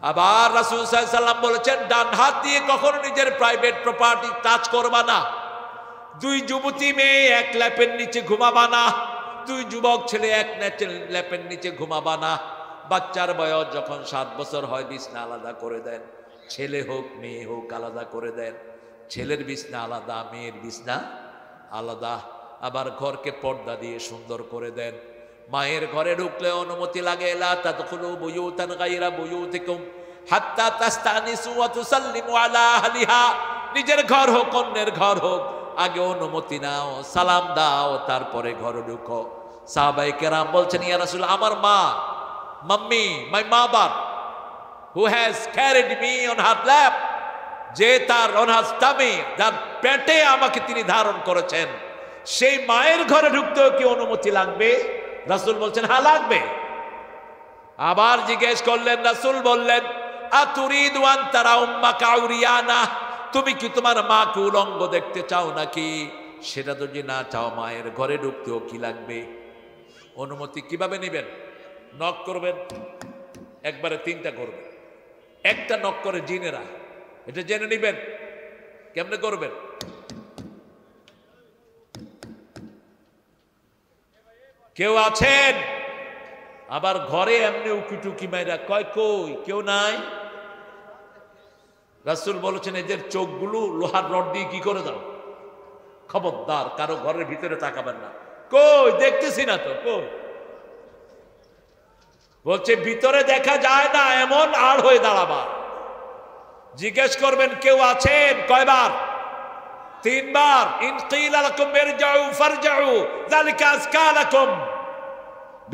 আবার রাসূল সাল্লাল্লাহু আলাইহি ওয়াসাল্লাম বলেছেন ডান হাত দিয়ে কখনো নিজের প্রাইভেট প্রপার্টি টাচ করবা না। দুই যুবতী মেয়ে এক ল্যাপের নিচে ঘুমাবা না, দুই যুবক ছেলে এক ল্যাপের নিচে ঘুমাবা না। বাচ্চার বয়স যখন 7 বছর হয় বিছনা আলাদা করে দেন, ছেলে হোক মেয়ে হোক আলাদা করে দেন। ছেলের বিছনা আলাদা, মেয়ের বিছনা আলাদা। আবার ঘরকে পর্দা দিয়ে সুন্দর করে দেন। মায়ের ঘরে ঢুকলে অনুমতি লাগে লা তাদখুলু বুয়ুতান গায়রা বুয়ুতিকুম হাত্তা তাস্তানিসু ওয়া তুসাল্লিমু আলা আহলিহা। নিজের ঘর হোক অন্যের ঘর হোক, আগে অনুমতি নাও, সালাম দাও, তারপরে ঘরে ঢুকো। সাহাবায়ে কেরাম বলছেন ইয়া রাসূল, আমার মা, mummy, my mother who has carried me on her lap, যে তার on her tummy, যার পেটে আমাকে তিনি ধারণ করেছেন, সেই মায়ের ঘরে ঢুকতেও কি অনুমতি লাগবে? রাসূল বলছেন হ্যাঁ লাগবে। আবার জিজ্ঞেস করলেন, রাসূল বললেন আতুরিদু আন তারা উম্মাকা উরিয়ানা, তুমি কি তোমার মাকে উলঙ্গ দেখতে চাও নাকি? সেটা যদি না চাও মায়ের ঘরে ঢুকতেও কি লাগবে? অনুমতি কিভাবে নেবেন? নক করবেন, একবারে 3টা করবেন। একটা নক করে জিনেরা, এটা জেনে নিবেন কেমনে করবেন। কেউ আছেন? আবার ঘরে এমনি উকি টুকি মাইরা কয় কই কেউ নাই। রাসূল বলেছেন এদের চোখগুলো লোহার রড দিয়ে কি করে দাও, খবরদার কারো ঘরের ভিতরে তাকাবেন না। কই দেখতেছি না তো, কই? বলছে ভিতরে দেখা যায় না, এমন আড় হয়ে দাঁড়াবা। জিজ্ঞেস করবেন কেউ আছেন? কয়বার? 3 বার। ইন কিলা লাকুম ইরজিউ ফারজিউ যালিকা আযকা লাকুম।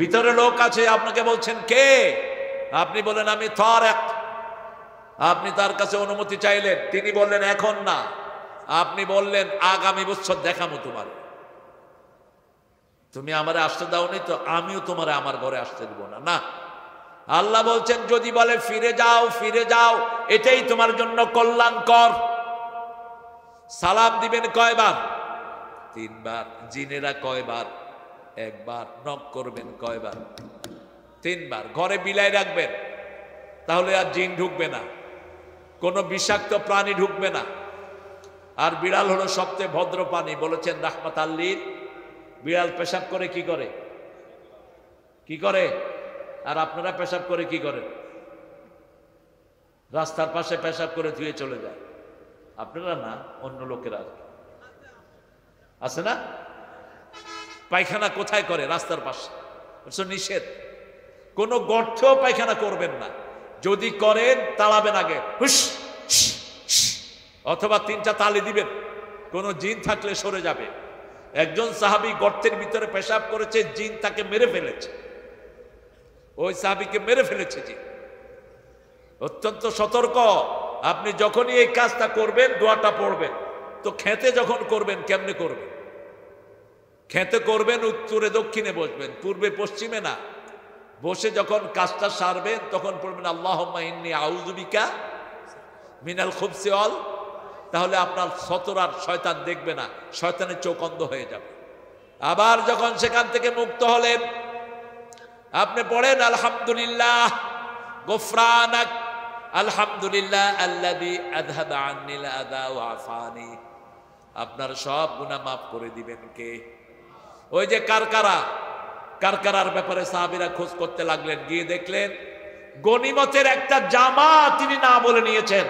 ভিতরে লোক আছে, আপনাকে বলছেন কে? আপনি বলেন আমি তারেক। আপনি তার কাছে অনুমতি চাইলেন, তিনি বললেন এখন না। আপনি বললেন আগামী বছর দেখামো তোমার। তুমি আমারে আসতে দাওনি তো আমিও তোমারে আমার ঘরে আসতে দেব না। না, আল্লাহ বলছেন যদি বলে ফিরে যাও, ফিরে যাও, এটাই তোমার জন্য কল্যাণকর। সালাম দিবেন কয়বার? 3 বার। জিনেরা কয়বার? 1 বার। নক করবেন কয়বার? 3 বার। ঘরে বিলাই রাখবেন, তাহলে আর জিন ঢুকবে না, কোনো বিষাক্ত প্রাণী ঢুকবে না। আর বিড়াল হলো সবচেয়ে ভদ্র প্রাণী, বলেছেন রাহমাত আল্লিল। বিড়াল পেশাব করে কি করে? কি করে? আর আপনারা পেশাব করে কি করেন? রাস্তার পাশে পেশাব করে ধুয়ে চলে যায়। আপনারা না, অন্য লোকেরা আছে না? পায়খানা কোথায় করে? রাস্তার পাশে। নিষেধ, কোনো গর্তেও পায়খানা করবেন না। যদি করেন তাড়াবেন আগে, হুস অথবা 3টা তালি দিবেন, কোনো জিন থাকলে সরে যাবে। একজন সাহাবী গর্তের ভিতরে পেশাব করেছে, জিন তাকে মেরে ফেলেছে। ওই সাহাবীকে মেরে ফেলেছে জিন। অত্যন্ত সতর্ক। আপনি যখনই এই কাজটা করবেন দোয়াটা পড়বেন। তো খেতে যখন করবেন কেমনে করবেন? খেতে করবেন উত্তরে দক্ষিণে বসবেন, পূর্বে পশ্চিমে না। বসে যখন কাজটা সারবেন তখন পড়বেন আল্লাহুম্মা ইন্নী আউযু বিকা মিনাল খুবসি ওয়াল। তাহলে আপনার সতর আর শয়তান দেখবে না, শয়তানের চোখ অন্ধ হয়ে যাবে। আবার যখন সেখান থেকে মুক্ত হলেন আপনি পড়েন আলহামদুলিল্লাহ গুফরানাক আলহামদুলিল্লাহ আল্লাযী আযহাবা আন্নিল আযা ওয়া আফানি। আপনার সব গুনাহ মাফ করে দিবেন কে? ওই যে কারকারার ব্যাপারে সাহাবীরা খোঁজ করতে লাগলেন, গিয়ে দেখলেন গনিমতের একটা জামা তিনি না বলে নিয়েছেন।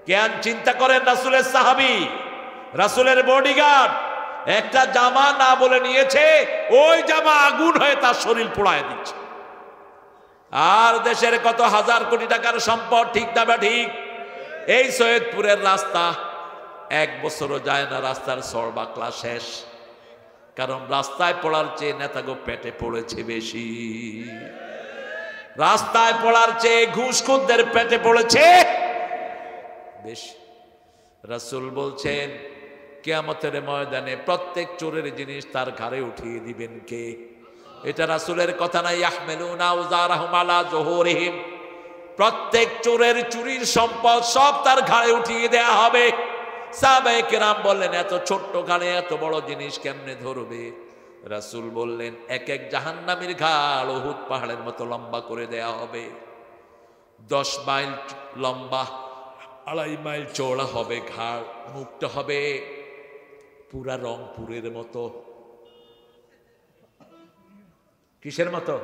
কেন চিন্তা করেন, রাসূলের সাহাবী, রাসূলের বডিগার্ড একটা জামা না বলে নিয়েছে, ওই জামা আগুন হয়ে তার শরীর পোড়ায় দিচ্ছে। আর দেশের কত হাজার কোটি টাকার সম্পদ, ঠিক না বা ঠিক? এই সৈয়দপুরের রাস্তা 1 বছরও যায় না, রাস্তার সড় বাকলা শেষ। কারণ রাস্তায় পড়ার চেয়ে নেতাগো পেটে পড়েছে বেশি, রাস্তায় পড়ার চেয়ে ঘুষখোরদের পেটে পড়েছে বেশি। রাসূল বলছেন কিয়ামতের ময়দানে প্রত্যেক চোরের জিনিস তার ঘাড়ে উঠিয়ে দিবেন কে? এটা রাসূলের কথা না। ইয়াহমিলুনা আওজারহুম আলা যুহুরিহিম, প্রত্যেক চোরের চুরির সম্পদ সব তার ঘাড়ে উঠিয়ে দেয়া হবে। সাহাবায়ে কেরাম বললেন এত ছোট্ট ঘাড়ে এত বড় জিনিস কেমনে ধরবে? রাসূল বললেন এক এক জাহান্নামীর ঘাড় উহুদ পাহাড়ের মতো লম্বা করে দেয়া হবে। 10 মাইল লম্বা, 2.5 মাইল চওড়া হবে ঘাড়, মুখটা হবে পুরা রংপুরের মতো। কিসের মতো?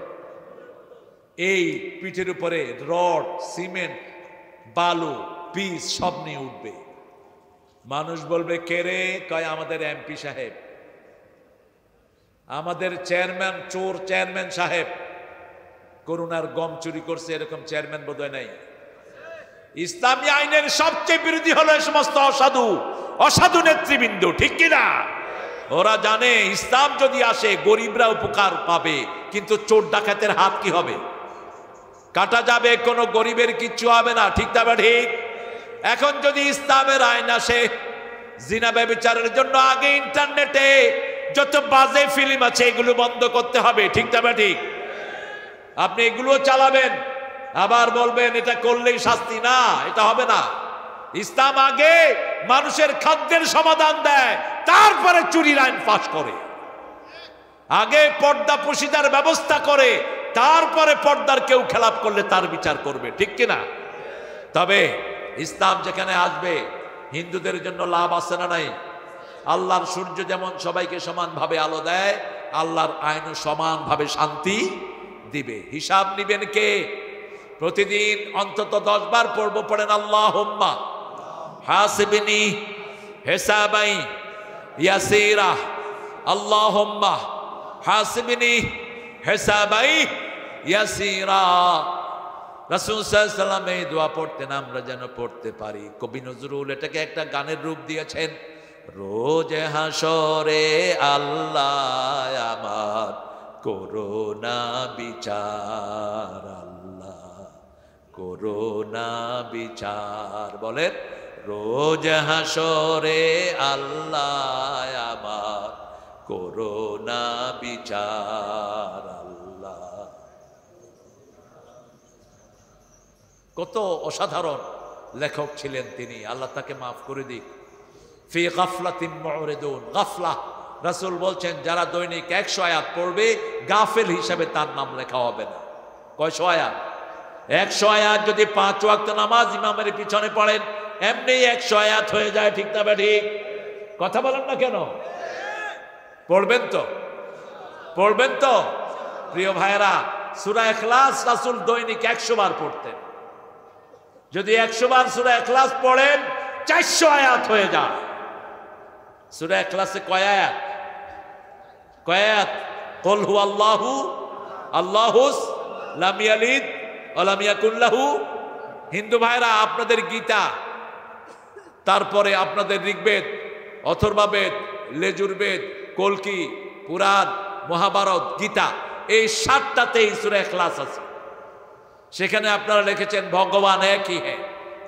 এই পিঠের উপরে রড, সিমেন্ট, বালু, পিচ সব নিয়ে উঠবে। মানুষ বলবে কে রে? কয় আমাদের এমপি সাহেব, আমাদের চেয়ারম্যান, চোর চেয়ারম্যান সাহেব। করুণার গম চুরি করছে এরকম চেয়ারম্যান বোধহয় নাই। ইসলামী আইনের সবচেয়ে বিরোধী হলো এই সমস্ত অসাধু নেতৃবৃন্দ, ঠিক কিনা? ওরা জানে ইসলাম যদি আসে গরিবরা উপকার পাবে, কিন্তু চোর ডাকাতের হাত কি হবে? কাটা যাবে, কোনো গরিবের কিচ্ছু হবে না, ঠিক না ঠিক? এখন যদি ইসলামের আইন আসে, জিনা ব্যভিচারের জন্য আগে ইন্টারনেটে যত বাজে ফিল্ম আছে এগুলো বন্ধ করতে হবে, ঠিক না ঠিক? আপনি এগুলো চালাবেন, আবার বলবেন এটা করলেই শাস্তি, না, এটা হবে না। ইসলাম আগে মানুষের খাদ্যের সমাধান দেয়, তারপরে চুরির আইন পাশ করে। আগে পর্দা পশিদার ব্যবস্থা করে, তারপরে পর্দার কেউ খেলাপ করলে তার বিচার করবে, ঠিক কিনা? তবে ইসলাম যেখানে আসবে হিন্দুদের জন্য লাভ আছে না নাই? আল্লাহর সূর্য যেমন সবাইকে সমানভাবে আলো দেয়, আল্লাহর আইনও সমানভাবে শান্তি দিবে। হিসাব নিবেন কে? প্রতিদিন অন্তত 10 বার পড়েন আল্লাহুম্মা হাসিবনি হিসাবাই ইয়াসিরা, আল্লাহুম্মা হাসিবনি হিসাবাই ইয়াসিরা। রাসূল সাল্লাল্লাহু আলাইহি ওয়াসাল্লাম এই দোয়া পড়তেন, আমরা যেন পড়তে পারি। কবি নজরুল এটাকে একটা গানের রূপ দিয়েছেন। রোজ হাসরে আল্লাহ আমার করোনা বিচার, আল্লাহ করোনা বিচার। বলেন রোজ হাসরে আল্লাহ আমার করোনা বিচার, আল্লাহ। কত অসাধারণ লেখক ছিলেন তিনি, আল্লাহ তাকে মাফ করে দিক। ফি গাফলাতিন মুরিদুন, গাফলা, রাসূল বলছেন যারা দৈনিক 100 আয়াত পড়বে গাফেল হিসাবে তার নাম লেখা হবে না। কয়শো আয়াত? 100 আয়াত যদি 5 ওয়াক্ত নামাজ ইমামের পিছনে পড়েন এমনি 100 আয়াত হয়ে যায়, ঠিক না ঠিক? কথা বলেন না কেন? পড়বেন তো, পড়বেন তো প্রিয় ভাইরা। সূরা ইখলাস রাসূল দৈনিক 100 বার পড়তেন। যদি 100 বার সূরা ইখলাস পড়েন 400 আয়াত হয়ে যায়। সূরা ইখলাসে কয় আয়াত? কয় আয়াত? কুল হুয়াল্লাহু আল্লাহুস লাম ইয়ালিদ ওয়া লাম ইয়াকুল লাহু। হিন্দু ভাইরা আপনাদের গীতা, তারপরে আপনাদের ঋগ্বেদ, অথর্ববেদ, লেজুরবেদ, কলকি, পুরাণ, মহাভারত, গীতা, এই 7টাতেই সূরা ইখলাস আছে। সেখানে আপনারা লিখেছেন ভগবান এক ही है,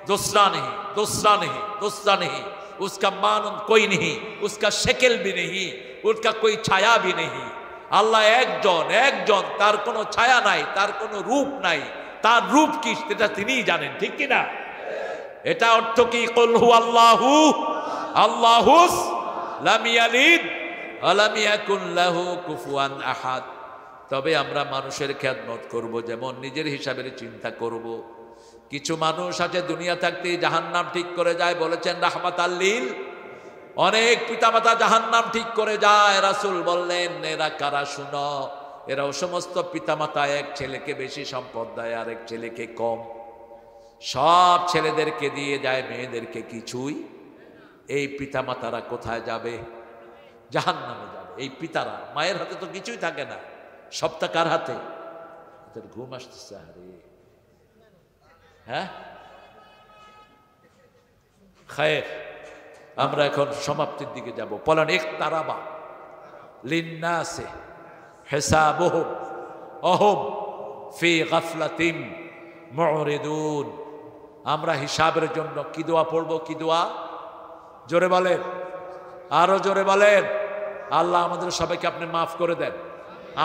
दूसरा नहीं, दूसरा नहीं, दूसरा नहीं, उसका मानंद कोई नहीं, उसका शक्ल भी नहीं, उसका कोई छाया भी नहीं। আল্লাহ একজন, একজন, তার কোনো ছায়া নাই, তার কোনো রূপ নাই, তার রূপ কি সেটা তিনিই জানেন, ঠিক কি না? এটা অর্থ কি? কুল হুয়াল্লাহু আল্লাহুস লাম ইয়ালিদ ওয়া লাম ইয়াকুল লাহু কুফুয়ান আহাদ। তবে আমরা মানুষের খেদমত করব, যেমন নিজের হিসাবের চিন্তা করব। কিছু মানুষ আছে দুনিয়া থাকতেই জাহান্নাম ঠিক করে যায়, বলেছেন রাহমাতাল লিল। অনেক পিতামাতা জাহান্নাম ঠিক করে যায়। রাসূল বললেন এরা কারা? শুনো, এরা ও সমস্ত পিতামাতা এক ছেলেকে বেশি সম্পদ দেয় আর এক ছেলেকে কম, সব ছেলেদেরকে দিয়ে যায়, মেয়েদেরকে কিছুই। এই পিতামাতারা কোথায় যাবে? জাহান্নামে যাবে। এই পিতারা, মায়ের হাতে তো কিছুই থাকে না, সবটা কার হাতে? ঘুম আসতেছে, আরে হ্যাঁ। খায়ের, আমরা এখন সমাপ্তির দিকে যাব। বলেন ইকতারাবা, লিন্নাসে হিসাবুহুম অহুম ফি গাফলাতিম মুরিদুন। আমরা হিসাবের জন্য কি দোয়া পড়বো? কি দোয়া? জোরে বলেন, আরো জোরে বলেন। আল্লাহ আমাদের সবাইকে আপনি মাফ করে দেন,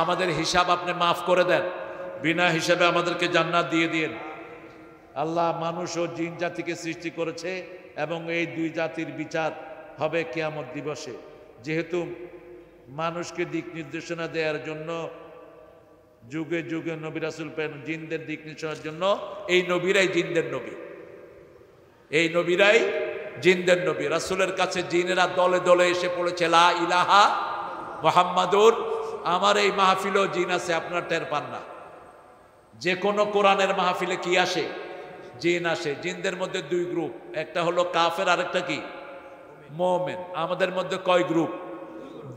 আমাদের হিসাব আপনি মাফ করে দেন, বিনা হিসাবে আমাদেরকে জান্নাত দিয়ে দিন। আল্লাহ মানুষ ও জিন জাতিকে সৃষ্টি করেছে এবং এই দুই জাতির বিচার হবে কিয়ামত দিবসে। যেহেতু মানুষকে দিক নির্দেশনা দেওয়ার জন্য যুগে যুগে নবী রাসূল পেন, জিনদের দিক নির্দেশনার জন্য এই নবীরাই জিনদের নবী, এই নবীরাই জিনদের নবী। রাসূলের কাছে জিনেরা দলে দলে এসে পড়েছে লা ইলাহা মুহাম্মাদুর। আমার এই মাহফিলেও জিন আছে, আপনারা টের পান না। যে কোনো কোরআনের মাহফিলে কি আসে? জিন আসে। জিনদের মধ্যে দুই গ্রুপ, একটা হলো কাফের, আরেকটা কি? মুমিন। আমাদের মধ্যে কয় গ্রুপ?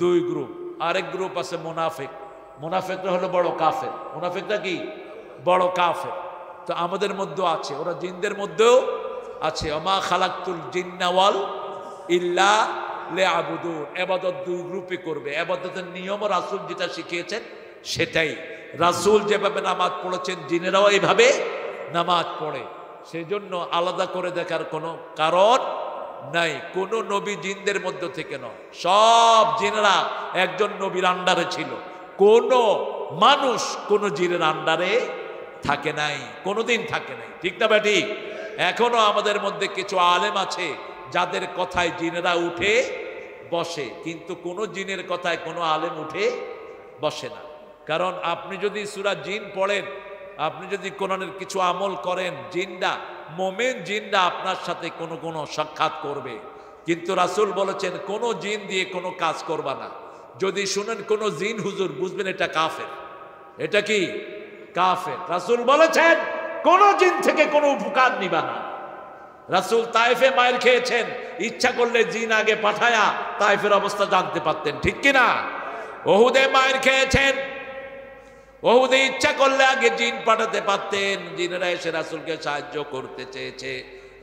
দুই গ্রুপ। আরেক গ্রুপ আছে মুনাফিক। মুনাফিকরা হলো বড় কাফের। মুনাফিকরা কি? বড় কাফের। তো আমাদের মধ্যেও আছে, ওরা জিনদের মধ্যেও আছে। ওমা খালাকতুল জিন্না ওয়াল ইল্লা লিয়াবুদুন। ইবাদত দুই গ্রুপে করবে। ইবাদতের নিয়ম রাসূল যেটা শিখিয়েছেন সেটাই। রাসূল যেভাবে নামাজ পড়েছেন জিনেরাও এইভাবে নামাজ পড়ে। সেজন্য আলাদা করে দেখার কোনো কারণ নাই। কোন নবী জিনদের মধ্য থেকে নয়, সব জিনেরা একজন নবীর আন্ডারে ছিল। কোন মানুষ কোন জিনের আন্ডারে থাকে নাই, কোনোদিন থাকে নাই। ঠিক না ভাই? ঠিক। এখনো আমাদের মধ্যে কিছু আলেম আছে যাদের কথায় জিনেরা উঠে বসে, কিন্তু কোন জিনের কথায় কোনো আলেম উঠে বসে না। কারণ আপনি যদি সূরা জিন পড়েন, আপনি যদি কোরআনের কিছু আমল করেন, জিনরা, মোমেন জিনরা আপনার সাথে কোনো সাক্ষাৎ করবে। কিন্তু রাসূল বলেছেন কোন জিন দিয়ে কোনো কাজ করবা না। যদি শুনেন কোন জিন হুজুর, বুঝবেন এটা কাফের। এটা কি? কাফের। রাসূল বলেছেন কোন জিন থেকে কোনো উপকার নিবা না। রাসূল তায়েফে মায়ের খেয়েছেন, ইচ্ছা করলে জিন আগে পাঠায়া তায়েফের অবস্থা জানতে পারতেন। ঠিক কিনা? ওহুদে মায়ের খেয়েছেন, ওহুদে ইচ্ছা করলে আগে জিন পাঠাতে পারতেন। জিনেরা এসে রাসূলকে সাহায্য করতে চেয়েছে।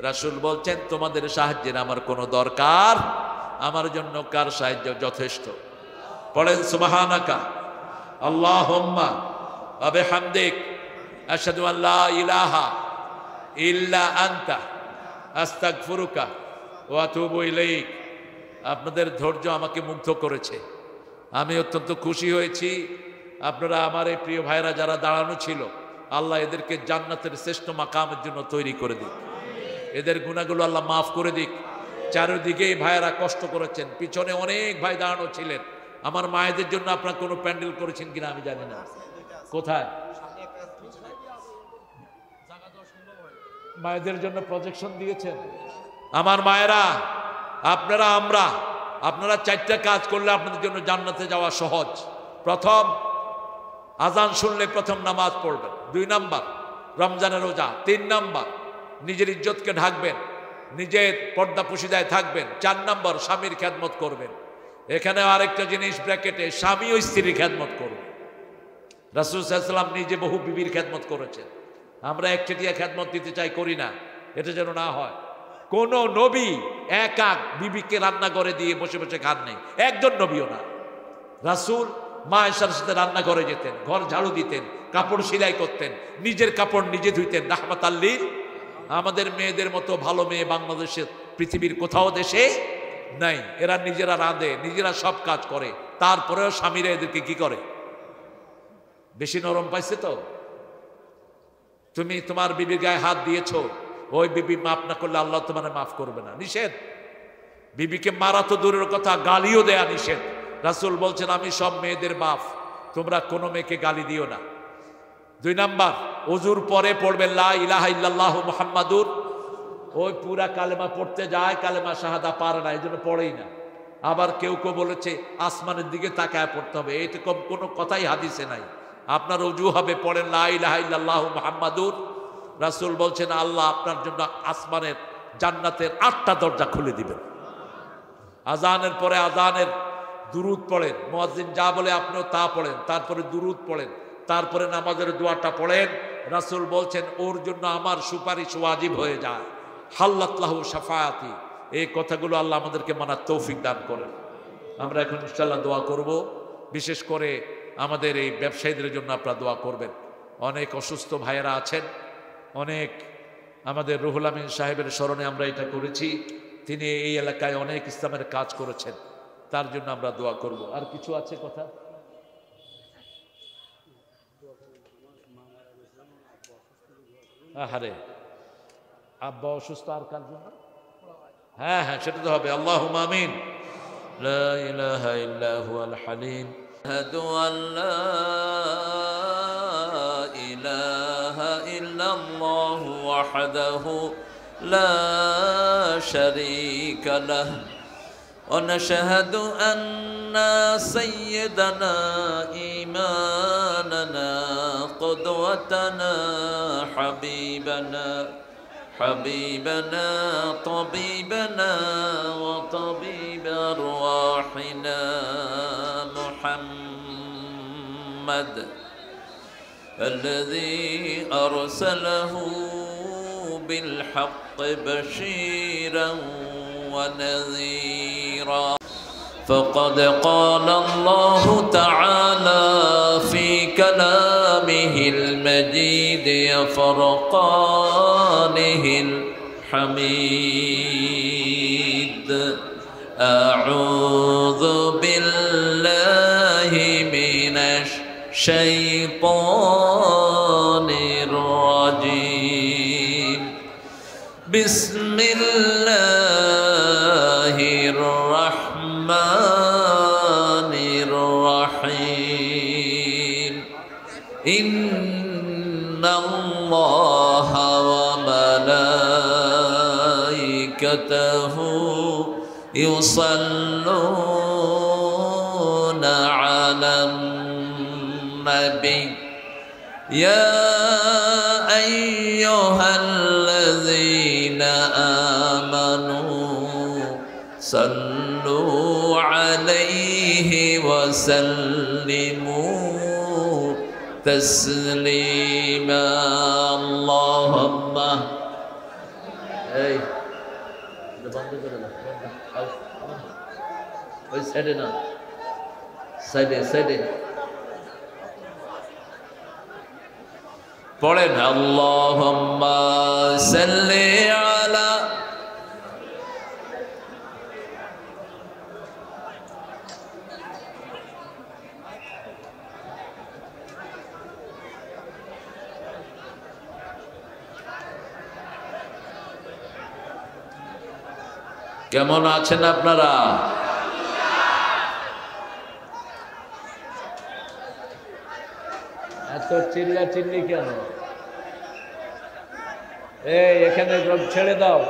রাসূল বলছেন তোমাদের সাহায্যের আমার কোনো দরকার, আমার জন্য কার সাহায্য যথেষ্ট। পড়েন সুবহানাকা আল্লাহুম্মা ওয়া বিহামদিক আশহাদু আল্লা ইলাহা ইল্লা আনতা আস্তাগফিরুকা ওয়া আতুবু ইলাইক। আপনাদের ধৈর্য আমাকে মুগ্ধ করেছে। আমি অত্যন্ত খুশি হয়েছি। আপনারা আমার এই প্রিয় ভাইরা যারা দাঁড়ানো ছিল, আল্লাহ এদেরকে জান্নাতের শ্রেষ্ঠ মাকামের জন্য তৈরি করে দিক। এদের গুনাহগুলো আল্লাহ মাফ করে দিক। চারিদিকে এই ভাইয়েরা কষ্ট করেছেন, পিছনে অনেক ভাই দাঁড়ানো ছিলেন। আমার মায়েদের জন্য আপনারা কোনো প্যান্ডেল করেছেন কিনা আমি জানি না। কোথায়? মায়েদের জন্য প্রজেকশন দিয়েছেন। আমার মায়েরা, আপনারা, আপনারা চারটা কাজ করলে আপনাদের জন্য জান্নাতে যাওয়া সহজ। প্রথম, আজান শুনলে প্রথম নামাজ পড়বেন। 2 নাম্বার, রমজানের রোজা। 3 নাম্বার, নিজের ইজ্জতকে ঢাকবেন, নিজের পর্দা পুশিদায় থাকবেন। 4 নাম্বার, স্বামীর খেদমত করবেন। এখানে আরেকটা জিনিস ব্র্যাকেটে, স্বামী ও স্ত্রীর খেদমত করবেন। রাসূল সাল্লাল্লাহু আলাইহি ওয়াসাল্লাম নিজে বহু বিবির খেদমত করেছেন। আমরা একচেটিয়া খেদমত দিতে চাই, করি না। এটা যেন না হয়। কোন নবী একা বিবিকে রান্না করে দিয়ে বসে বসে খান নাই, একজন নবীও না। রাসূল মা আয়েশার সাথে রান্না করে যেতেন, ঘর ঝাড়ু দিতেন, কাপড় সেলাই করতেন, নিজের কাপড় নিজে ধুইতেন। রাহমাতাল লিল। আমাদের মেয়েদের মতো ভালো মেয়ে বাংলাদেশের পৃথিবীর কোথাও দেশে নাই। এরা নিজেরা রাঁধে, নিজেরা সব কাজ করে, তারপরেও স্বামীরা এদেরকে কি করে? বেশি নরম পাইছে তো। তুমি তোমার বিবির গায়ে হাত দিয়েছো, ওই বিবি মাফ না করলে আল্লাহ তোমার মাফ করবে না, নিষেধ। বিবিকে মারা তো দূরের কথা, গালিও দেয়া নিষেধ। রাসূল বলছেন আমি সব মেয়েদের বাপ, তোমরা কোনো মেয়েকে গালি দিও না। 2 নাম্বার, ওযুর পরে পড়বেন লা ইলাহা ইল্লাল্লাহু মুহাম্মাদুর। ওই পুরা কালেমা পড়তে যায়, কালেমা শাহাদা পারে না, এই জন্য পড়েই না। আবার কেউ কেউ বলেছে আসমানের দিকে তাকায় পড়তে হবে, এরকম কোনো কথাই হাদিসে নাই। আপনার ওযু হবে, পড়েন লা ইলাহা ইল্লাল্লাহু মুহাম্মাদুর। রাসূল বলছেন আল্লাহ আপনার জন্য আসমানের জান্নাতের 8টা দরজা খুলে দিবেন। আজানের পরে আজানের দুরুদ পড়েন, মুয়াজ্জিন যা বলে আপনিও তা পড়েন, তারপরে দুরুদ পড়েন, তারপরে নামাজের দোয়াটা পড়েন। রাসূল বলছেন ওর জন্য আমার সুপারিশ ওয়াজিব হয়ে যায়। হাল্লাত লাহু শাফাআতি। এই কথাগুলো আল্লাহ আমাদেরকে মানার তৌফিক দান করেন। আমরা এখন ইনশাআল্লাহ দোয়া করব। বিশেষ করে আমাদের এই ব্যবসায়ীদের জন্য আপনারা দোয়া করবেন। অনেক অসুস্থ ভাইয়েরা আছেন, অনেক আমাদের রুহুল আমিন সাহেবের স্মরণে আমরা এটা করেছি। তিনি এই এলাকায় অনেক ইসলামের কাজ করেছেন, তার জন্য আমরা দোয়া করব। আর কিছু আছে কথা? আহারে, আব্বা অসুস্থ, আর কার জন্য? হ্যাঁ হ্যাঁ, সেটা তো হবে। আল্লাহুম্মা আমিন। লা ইলাহা ইল্লা হুয়াল হালিম। আশহাদু আন লা ইলাহা ইল্লাল্লাহু ওয়াহদাহু লা শারীকা লাহু ওয়া নাশহাদু আন্না সাইয়্যিদানা ঈমানানা قدوتنا حبيبنا طبيبنا وطبيب أرواحنا محمد الذي أرسله بالحق بشيرا ونذيرا فقد قال الله تعالى في كلامه المجيد فرقانه الحميد أعوذ بالله من الشيطان الرجيم بسم الله الرحمن الرحيم إن الله وملائكته يصلون على النبي يا أيها الذين آمنوا صلوا عليه وسلموا تسليما اللهم পড়েন আল্লাহুম্মা সাল্লি আলা কেমন আছেন আপনারা? এত চিল্লা চিল্লি কেন? এই এখানে লোক ছেড়ে দাও,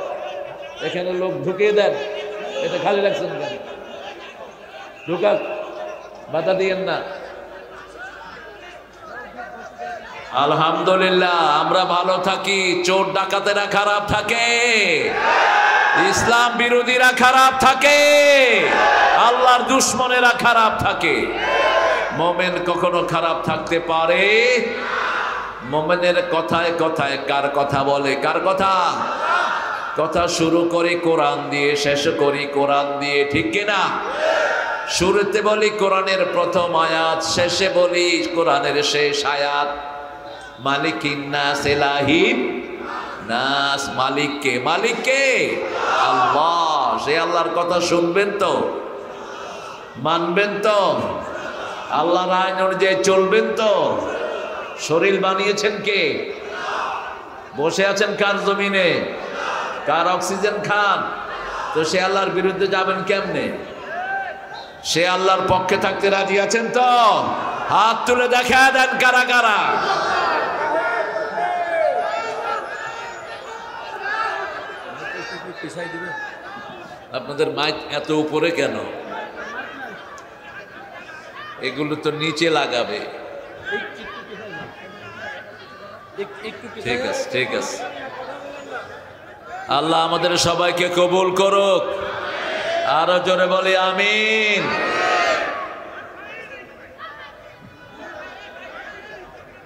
এখানে লোক ঢুকিয়ে দেন। এটা খালি রাখছেন কেন? ঢুকাক, বাধা দিয়েন না। আলহামদুলিল্লাহ, আমরা ভালো থাকি। চোর ডাকাতেরা খারাপ থাকে, ইসলাম বিরোধীরা খারাপ থাকে, আল্লাহর দুশমনেরা খারাপ থাকে। মোমেন কখনো খারাপ থাকতে পারে? মোমেনের কথায় কথায় কার কথা বলে? কার কথা? কথা শুরু করি কোরআন দিয়ে, শেষ করি কোরআন দিয়ে, ঠিক কিনা? শুরুতে বলি কোরআনের প্রথম আয়াত, শেষে বলি কোরআনের শেষ আয়াত। মালিকিন নাস ইলাহিন নাস। মালিককে? মালিককে আল্লাহ। সে আল্লাহর কথা শুনবেন তো, মানবেন তো, আল্লাহর আইন অনুযায়ী চলবেন তো। শরীর বানিয়েছেন কে? বসে আছেন কার জমিনে? কার অক্সিজেন খান? তো সে আল্লাহর বিরুদ্ধে যাবেন কেমনে? সে আল্লাহর পক্ষে থাকতে রাজি আছেন তো? হাত তুলে দেখা দেন কারা কারা। আপনাদের মাইক এত উপরে কেন? এগুলো তো নিচে লাগাবে। ঠিক আছে, ঠিক আছে। আল্লাহ আমাদের সবাইকে কবুল করুক। আরো জোরে বলি আমিন।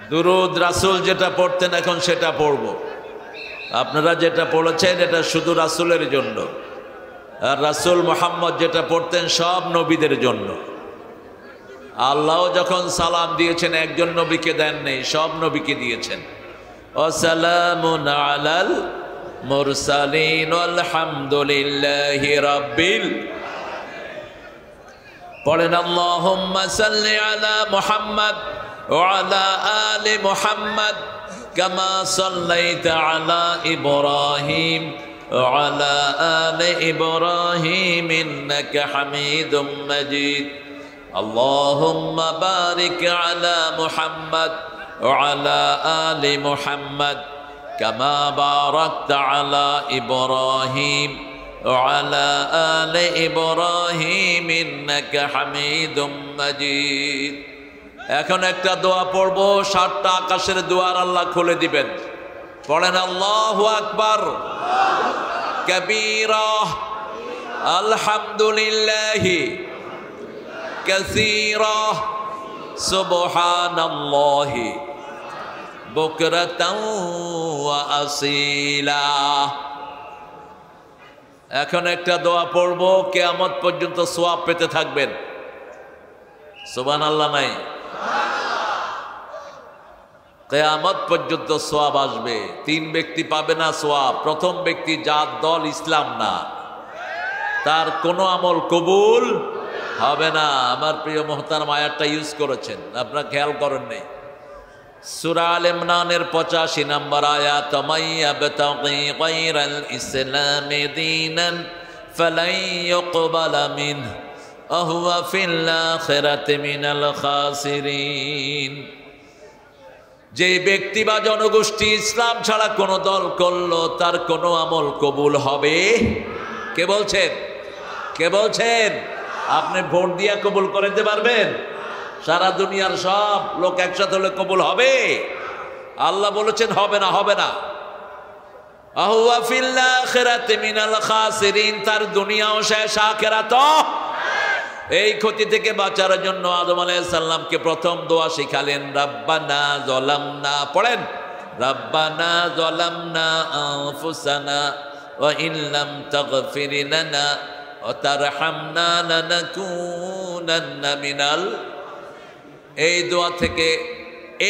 দুরূদ রাসূল যেটা পড়তেন এখন সেটা পড়ব। আপনারা যেটা পড়েছেন এটা শুধু রাসূলের জন্য, আর রাসূল মুহাম্মদ যেটা পড়তেন সব নবীদের জন্য। আল্লাহ যখন সালাম দিয়েছেন একজন নবীকে দেন নেই, সব নবীকে দিয়েছেন। ওয়াসালামুন আলাল মুরসালিন আলহামদুলিল্লাহি রাব্বিল। পড়েন আল্লাহুম্মা সাল্লি আলা মুহাম্মাদ ওয়া আলা আলি মুহাম্মাদ কামা সাল্লাইতা আলা ইব্রাহিম ওয়া আলা আলি ইব্রাহিম ইন্নাকা হামিদুম মাজিদ। আল্লাহুম্মা বারিক আলা মুহাম্মাদ ওয়া আলা আলি মুহাম্মাদ কামা বারাকতা আলা ইব্রাহিম وعلى آل إبراهيم إنك حميد مجيد। এখন একটা দোয়া পড়বো, 7টা আকাশের দুয়ার আল্লাহ খুলে দিবেন। পড়েন আল্লাহু আকবার কাবীরা আলহামদুলিল্লাহি কাসীরা সুবহানাল্লাহি বুকরাতাও ওয়া আসীলা। এখন একটা দোয়া পড়বো, কিয়ামত পর্যন্ত সওয়াব পেতে থাকবেন। সুবহানাল্লাহ নাই? কিয়ামত পর্যন্ত সওয়াব আসবে। 3 ব্যক্তি পাবে না সওয়াব। প্রথম ব্যক্তি যার দল ইসলাম না, তার কোনো আমল কবুল হবে না। আমার প্রিয় মুহতারাম আয়াতটা ইউজ করেছেন, আপনারা খেয়াল করেন নাই। সূরা আল ইমরানের 85 নম্বর আয়াত, মাইয়াবতাগি গায়রাল ইসলামি দীনান ফালাই ইউকবালা মিনহু ওয়া হুয়া ফিল আখিরাতি মিনাল খাসিরিন। যে ব্যক্তি বা জনগোষ্ঠী ইসলাম ছাড়া কোনো দল করলো, তার কোনো আমল কবুল হবে? কে বলছেন? কে বলছেন? আপনি ভোট দিয়া কবুল করে দিতে পারবেন? সারা দুনিয়ার সব লোক একসাথে হলে কবুল হবে? আল্লাহ বলেছেন হবে না, হবে না। আহুয়া ফিল আখিরাতি মিনাল খাসিরিন, তার দুনিয়াও শেষ, আখিরাতও। এই ক্ষতি থেকে বাঁচার জন্য আদম আলাইহিস সালামকে প্রথম দোয়া শিখালেন, রাব্বানা যালামনা। পড়েন, রাব্বানা যালামনা আনফুসানা ওয়া ইল্লাম তাগফির লানা ওয়া তারহামনা লানাকুনান্না মিনাল। এই দোয়া থেকে,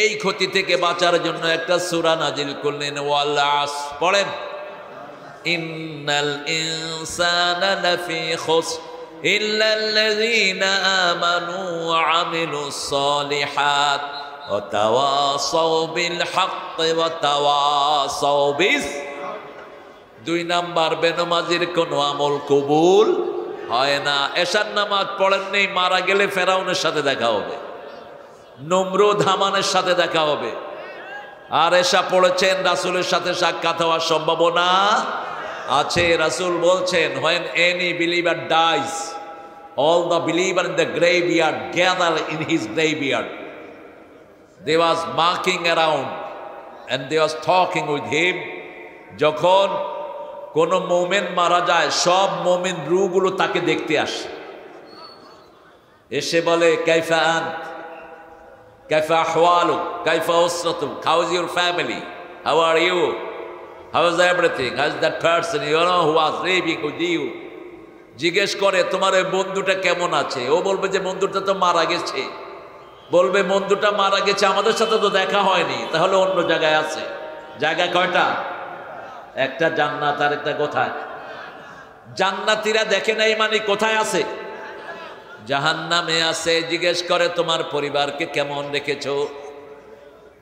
এই ক্ষতি থেকে বাঁচার জন্য একটা সূরা নাজিল করলেন, ওয়াল আসর। পড়েন, ইন্নাল ইনসানা লাফি খুসর ইল্লাল্লাযীনা আমানু ওয়া আমিলুস সালিহাত ওয়া তাওয়াসাউ বিল হাক্কি ওয়া তাওয়াসাউ বিস। 2 নাম্বার, বেনামাজির কোনো আমল কবুল হয় না। এশার নামাজ পড়েন নেই, মারা গেলে ফেরাউনের সাথে দেখা হবে, নমরুদ হামানের সাথে দেখা হবে। আর এশা পড়েছেন, রাসূলের সাথে সাক্ষাৎ হওয়ার সম্ভাবনা আছে। রাসূল বলছেন, when any believer dies, all the believer in the graveyard gather in his graveyard. They was marking around and they was talking with him. যখন কোন মুমিন মারা যায়, সব মুমিন রূহগুলো তাকে দেখতে আসে, এসে বলে, কাইফা আন্ত, কাইফা আহওয়ালুক, কাইফা উসরাতুক, how is your family, how are you, how is everything, how is that person you know who was living with you. জিজ্ঞেস করে, তোমার ওই বন্ধুটা কেমন আছে? ও বলবে যে বন্ধুটা তো মারা গেছে। বলবে, বন্ধুটা মারা গেছে, আমাদের সাথে তো দেখা হয়নি, তাহলে অন্য জায়গায় আছে। জায়গা কয়টা? একটা জান্নাত আর একটা কোথায়? জান্নাতীরা দেখে নাই মানে কোথায় আছে? জাহান্নামে আছে। জিজ্ঞেস করে, তোমার পরিবারকে কেমন রেখেছো,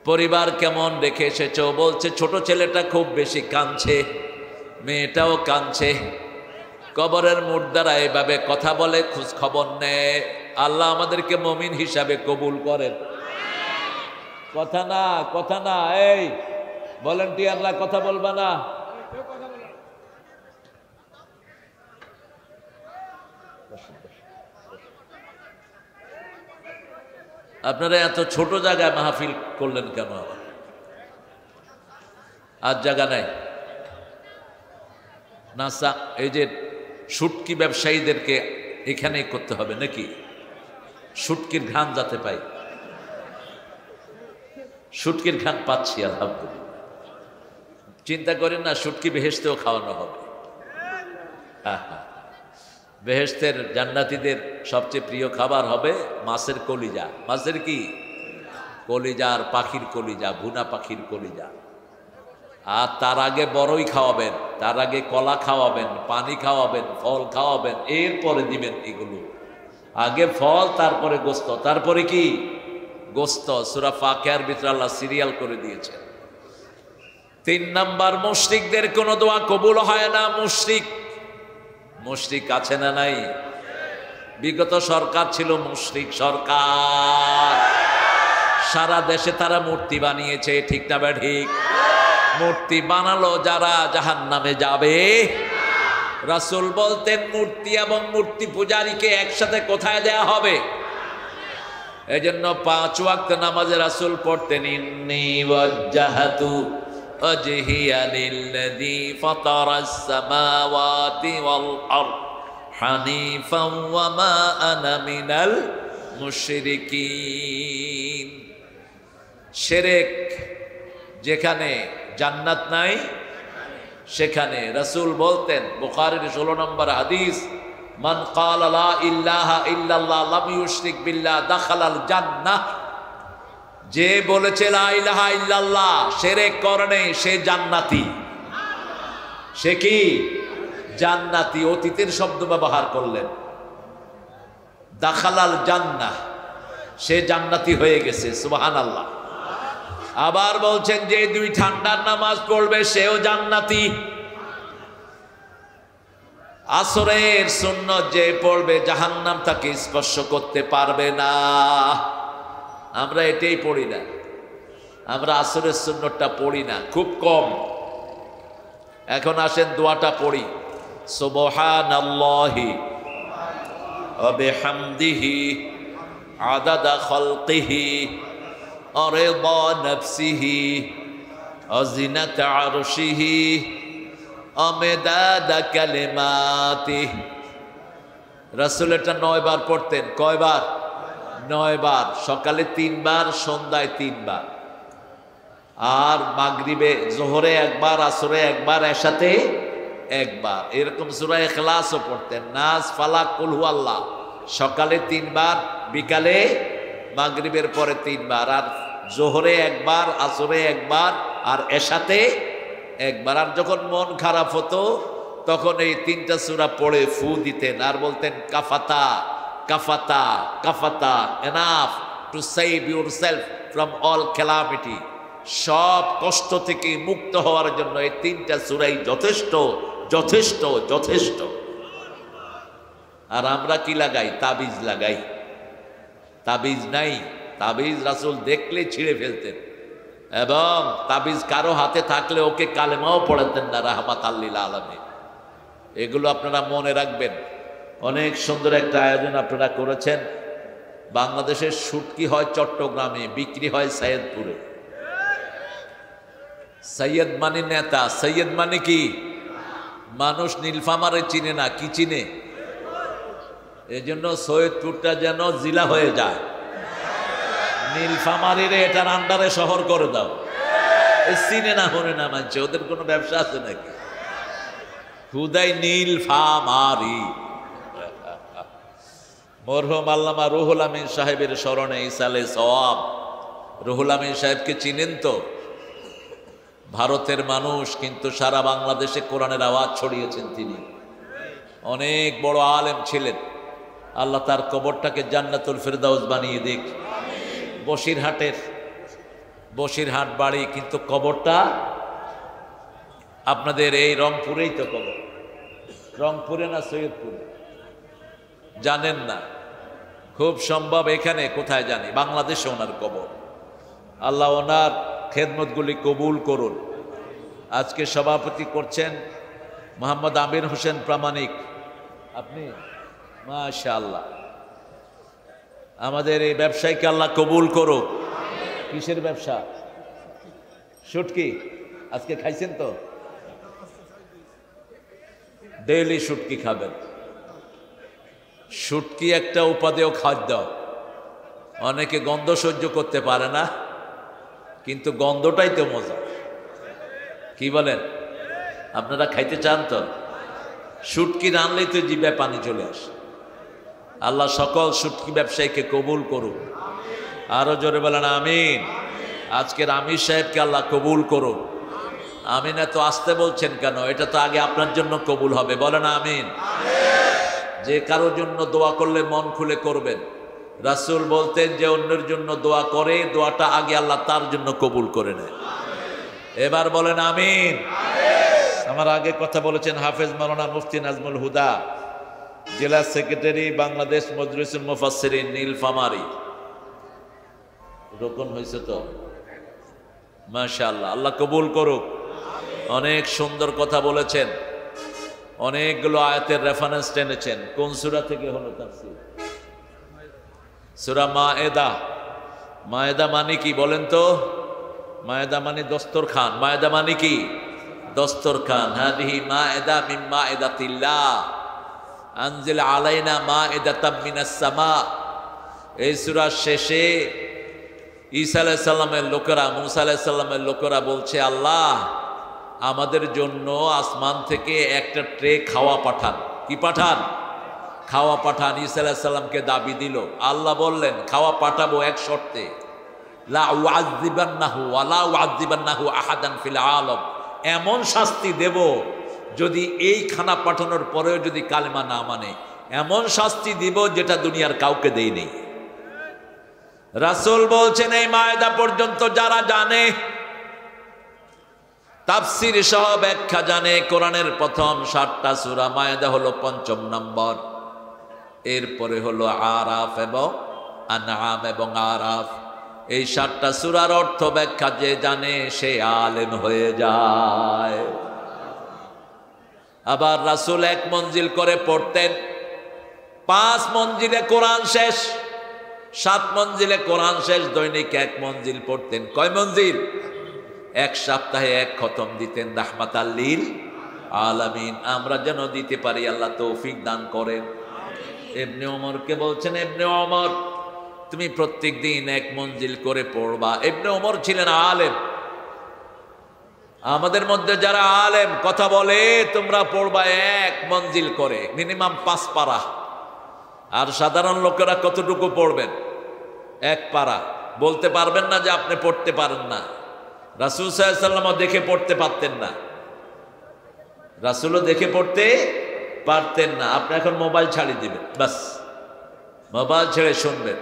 পরিবার কেমন রেখে এসেছো? বলছে, ছোট ছেলেটা খুব বেশি কাঁদছে, মেয়েটাও কাঁদছে। কবরের মুর্দারা এভাবে কথা বলে, খোঁজ খবর নেয়। আল্লাহ আমাদেরকে মুমিন হিসাবে কবুল করেন। কথা না, কথা না। এই ভলান্টিয়াররা কথা বলবা না। আপনারা এত ছোট জায়গায় মাহফিল করলেন কেন? আবার আর জায়গা নাই না? এই যে শুটকি ব্যবসায়ীদেরকে এখানেই করতে হবে নাকি? শুটকির ঘ্রাণ যাতে পাই। শুটকির ঘ্রাণ পাচ্ছি আলহামদুলিল্লাহ। চিন্তা করেন না, শুটকি বেহেশতেও খাওয়ানো হবে। বেহেশতের জান্নাতীদের সবচেয়ে প্রিয় খাবার হবে মাছের কলিজা। মাছের কি কলিজা, আর পাখির কলিজা, ভুনা পাখির কলিজা। আর তার আগে বড়ই খাওয়াবেন, তার আগে কলা খাওয়াবেন, পানি খাওয়াবেন, ফল খাওয়াবেন, এরপরে দিবেন এগুলো। আগে ফল, তারপরে গোস্ত, তারপরে কি গোস্ত। সূরা ফাতিহার ভিতরে আল্লাহ সিরিয়াল করে দিয়েছে। 3 নাম্বার, মুশরিকদের কোনো দোয়া কবুল হয় না। মুশরিক আছে না নাই? বিগত সরকার ছিল মুশরিক সরকার, সারা দেশে তারা মূর্তি বানিয়েছে, ঠিক না ঠিক? মূর্তি বানালো যারা জাহান্নামে যাবে। রাসূল বলতেন মূর্তি এবং মূর্তি পূজারীকে একসাথে কোথায় দেয়া হবে? এজন্য 5 ওয়াক্ত নামাজে রাসূল পড়তেন, ইন্নী ওয়াজ্জাহাতু ওয়াজহিয়া লিল্লাযী ফাতারাস সামাওয়াতি ওয়াল আরদ হানিফান ওয়া মা আনা মিনাল মুশরিকিন। শিরক যেখানে জান্নাত নাই, সেখানে রাসূল বলতেন, বুখারীর 16 নম্বর হাদিস, মান ক্বালা লা ইলাহা ইল্লাল্লাহ লাম ইউশরিক বিল্লাহ দাখালাল জান্নাহ। যে বলেছে লা ইলাহা ইল্লাল্লাহ, শিরক করে নাই, সে জান্নাতি। সে কি জান্নাতি? অতীতের শব্দ ব্যবহার করলেন, দাখালাল জান্নাহ, সে জান্নাতি হয়ে গেছে। সুবহানাল্লাহ। আবার বলছেন যে 2 ঠান্ডার নামাজ পড়বে সেও জান্নাতি। আসরের সুন্নত যে পড়বে জাহান্নাম তাকে স্পর্শ করতে পারবে না। আমরা এটাই পড়ি না, আমরা আসরের সুন্নতটা পড়ি না, খুব কম। এখন আসেন দোয়াটা পড়ি, সুবহানাল্লাহি ওয়া বিহামদিহি আদাদা খালকিহি অরিদা নফসিহি অজিনাতা আরশিহি অমিদাদা কালিমাতিহি। রাসূল এটা 9 বার পড়তেন। কয়বার? 9 বার। সকালে 3 বার, সন্ধ্যায় 3 বার, আর মাগরিবে, জোহরে 1 বার, আসরে 1 বার, এশাতে 1 বার। এরকম সূরা ইখলাসও পড়তেন, নাস, ফালাক, কুল হুয়াল্লাহ। সকালে 3 বার, বিকালে মাগরিবের পরে 3 বার, আর জোহরে 1 বার, আসরে 1 বার, আর এশাতে 1 বার। আর যখন মন খারাপ হতো তখন এই 3টা সূরা পড়ে ফু দিতেন আর বলতেন, কাফাতা কাফাতা কাফাতা, enough to save yourself from all calamity. সব কষ্ট থেকে মুক্ত হওয়ার জন্য এই 3টা সূরাই যথেষ্ট যথেষ্ট যথেষ্ট। আর আমরা কি লাগাই? তাবিজ লাগাই। তাবিজ নাই। তাবিজ রাসূল দেখলে ছিঁড়ে ফেলতেন, এবং তাবিজ কারো হাতে থাকলে ওকে কালেমাও পড়াতেন না, রাহমাতাল লিল আলামিন। এগুলো আপনারা মনে রাখবেন। অনেক সুন্দর একটা আয়োজন আপনারা করেছেন। বাংলাদেশের শুটকি হয় চট্টগ্রামে, বিক্রি হয় সৈয়দপুরে। সৈয়দ মানে নেতা, সৈয়দ মানে কি? মানুষ নীলফামারে চিনে না, কি চিনে? এজন্য সৈয়দপুরটা যেন জেলা হয়ে যায়। নীলফামারীরে এটার আন্ডারে শহর করে দাও। চিনে না, হনে না মানছে, ওদের কোনো ব্যবসা আছে নাকি? হুদাই নীলফামারী। মরহুম আল্লামা রুহুল আমিন সাহেবের স্মরণে ইসালে সওয়াব। রুহুল আমিন সাহেবকে চিনেন তো? ভারতের মানুষ, কিন্তু সারা বাংলাদেশে কোরআনের আওয়াজ ছড়িয়েছেন তিনি। অনেক বড় আলেম ছিলেন। আল্লাহ তার কবরটাকে জান্নাতুল ফেরদাউস বানিয়ে দিক। বসিরহাট বাড়ি, কিন্তু কবরটা আপনাদের এই রংপুরেই তো কবর। রংপুরে না সৈয়দপুরে? জানেন না? খুব সম্ভব এখানে, কোথায় জানি, বাংলাদেশে ওনার কবর। আল্লাহ ওনার খেদমতগুলি কবুল করুন। আজকে সভাপতি করছেন মোহাম্মদ আমির হোসেন প্রামাণিক। আপনি মাশাআল্লাহ। আমাদের এই ব্যবসায়ীকে আল্লাহ কবুল করুক। কিসের ব্যবসা? শুটকি। আজকে খাইছেন তো? ডেইলি শুটকি খাবেন। শুটকি একটা উপাদেয় খাদ্য। অনেকে গন্ধ সহ্য করতে পারে না, কিন্তু গন্ধটাই তো মজা। কি বলেন? আপনারা খাইতে চান তো? শুটকি রানলেই তো জিভে পানি চলে আসে। আল্লাহ সকল শুটকি ব্যবসায়ীকে কবুল করুক। আরো জোরে বলেন আমিন। আজকের আমির সাহেবকে আল্লাহ কবুল করুক। আমিন। এত আসতে বলছেন কেন? এটা তো আগে আপনার জন্য কবুল হবে, বলেন আমিন। যে কারোর জন্য দোয়া করলে মন খুলে করবেন। রাসূল বলতেন যে অন্যের জন্য দোয়া করে, দোয়াটা আগে আল্লাহ তার জন্য কবুল করে নেয়। এবার বলেন আমিন। আমার আগে কথা বলেছেন হাফেজ মাওলানা মুফতি নাজমুল হুদা, জেলা সেক্রেটারি, বাংলাদেশ মজলিসুল মুফাসসিরিন নীলফামারী। রোকন হয়েছে তো? মাশাআল্লাহ, আল্লাহ কবুল করুক। অনেক সুন্দর কথা বলেছেন, অনেকগুলো আয়াতের রেফারেন্স টেনেছেন। কোন সূরা থেকে হলো তাফসীর? সূরা মায়েদা। মায়েদা মানে কি বলেন তো? মায়েদা মানে দস্তরখান। মায়েদা মানে কি? দস্তরখান। হাদিহি মায়েদা মিন মায়েদাতিল্লাহ আনজিল আলাইনা মায়েদাতাম মিনাস সামা। এই সূরার শেষে ঈসা আলাইহিস সালামের লোকেরা, মূসা আলাইহিস সালামের লোকেরা বলছে, আল্লাহ আমাদের জন্য আসমান থেকে একটা ট্রে খাওয়া পাঠান। কি পাঠান? খাওয়া পাঠান। ঈসা আলাইহিস সালামকে দাবি দিল। আল্লাহ বললেন, খাওয়া পাঠাবো এক শর্তে, লা উআযযিবান্নাহু ওয়া লা উআযযিবান্নাহু আহাদান ফিল আলাম। এমন শাস্তি দেব, যদি এই খানা পাঠানোর পরেও যদি কালেমা না মানে, এমন শাস্তি দিব যেটা দুনিয়ার কাউকে দেয়নি। রাসূল বলছেন, এই মায়েদা পর্যন্ত যারা জানে, তাফসীর সহ ব্যাখ্যা জানে, কোরআনের প্রথম 7টা সূরা, মায়েদা হলো 5ম নম্বর, এরপরে হলো আরাফ এবং আনআম এবং আরাফ। এই 7টা সূরার অর্থ ব্যাখ্যা যে জানে সে আলেম হয়ে যায়। আবার রাসূল 1 মঞ্জিল করে পড়তেন। 5 মঞ্জিলে কোরআন শেষ, 7 মঞ্জিলে কোরআন শেষ, দৈনিক 1 মঞ্জিল পড়তেন। কয় মঞ্জিল? 1 সপ্তাহে 1 খতম দিতেন, রাহমাতাল লিল আলামিন। আমরা যেন দিতে পারি, আল্লাহ তৌফিক দান করেন। ইবনে ওমরকে বলছেন, ইবনে ওমর তুমি প্রত্যেক দিন 1 মঞ্জিল করে পড়বা। ইবনে ওমর ছিলেন আলেম। আমাদের মধ্যে যারা আলেম কথা বলে, তোমরা পড়বা 1 মঞ্জিল করে, মিনিমাম 5 পারা। আর সাধারণ লোকেরা কতটুকু পড়বেন? 1 পারা। বলতে পারবেন না যে আপনি পড়তে পারেন না। রাসূল সাল্লাল্লাহু আলাইহি ওয়াসাল্লাম দেখে পড়তে পারতেন না, রাসূলও দেখে পড়তে পারতেন না। আপনি এখন মোবাইল ছাড়িয়ে দিবেন, বাস মোবাইল ছেড়ে শুনবেন।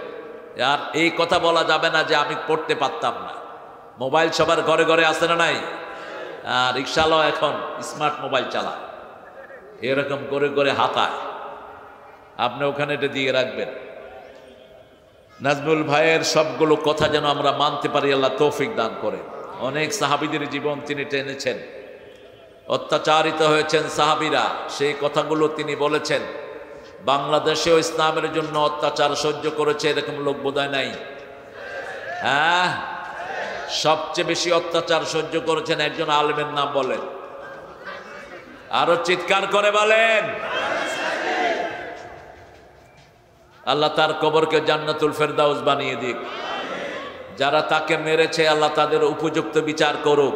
আর এই কথা বলা যাবে না যে আমি পড়তে পারতাম না। মোবাইল সবার ঘরে ঘরে আছে না নাই? আর রিকশালাও এখন স্মার্ট মোবাইল চালায়, এরকম করে করে হাতায়। আপনি ওখানে এটা দিয়ে রাখবেন। নাজমুল ভাইয়ের সবগুলো কথা যেন আমরা মানতে পারি, আল্লাহ তৌফিক দান করেন। অনেক সাহাবীদের জীবন তিনি টেনেছেন, অত্যাচারিত হয়েছেন সাহাবীরা, সেই কথাগুলো তিনি বলেছেন। বাংলাদেশেও ইসলামের জন্য অত্যাচার সহ্য করেছে এরকম লোক বোধহয় নাই। হ্যাঁ, সবচেয়ে বেশি অত্যাচার সহ্য করেছেন একজন আলেমের নাম বলেন, আরো চিৎকার করে বলেন। আল্লাহ তার কবরকে জান্নাতুল ফেরদাউস বানিয়ে দিক। যারা তাকে মেরেছে আল্লাহ তাদের উপযুক্ত বিচার করুক।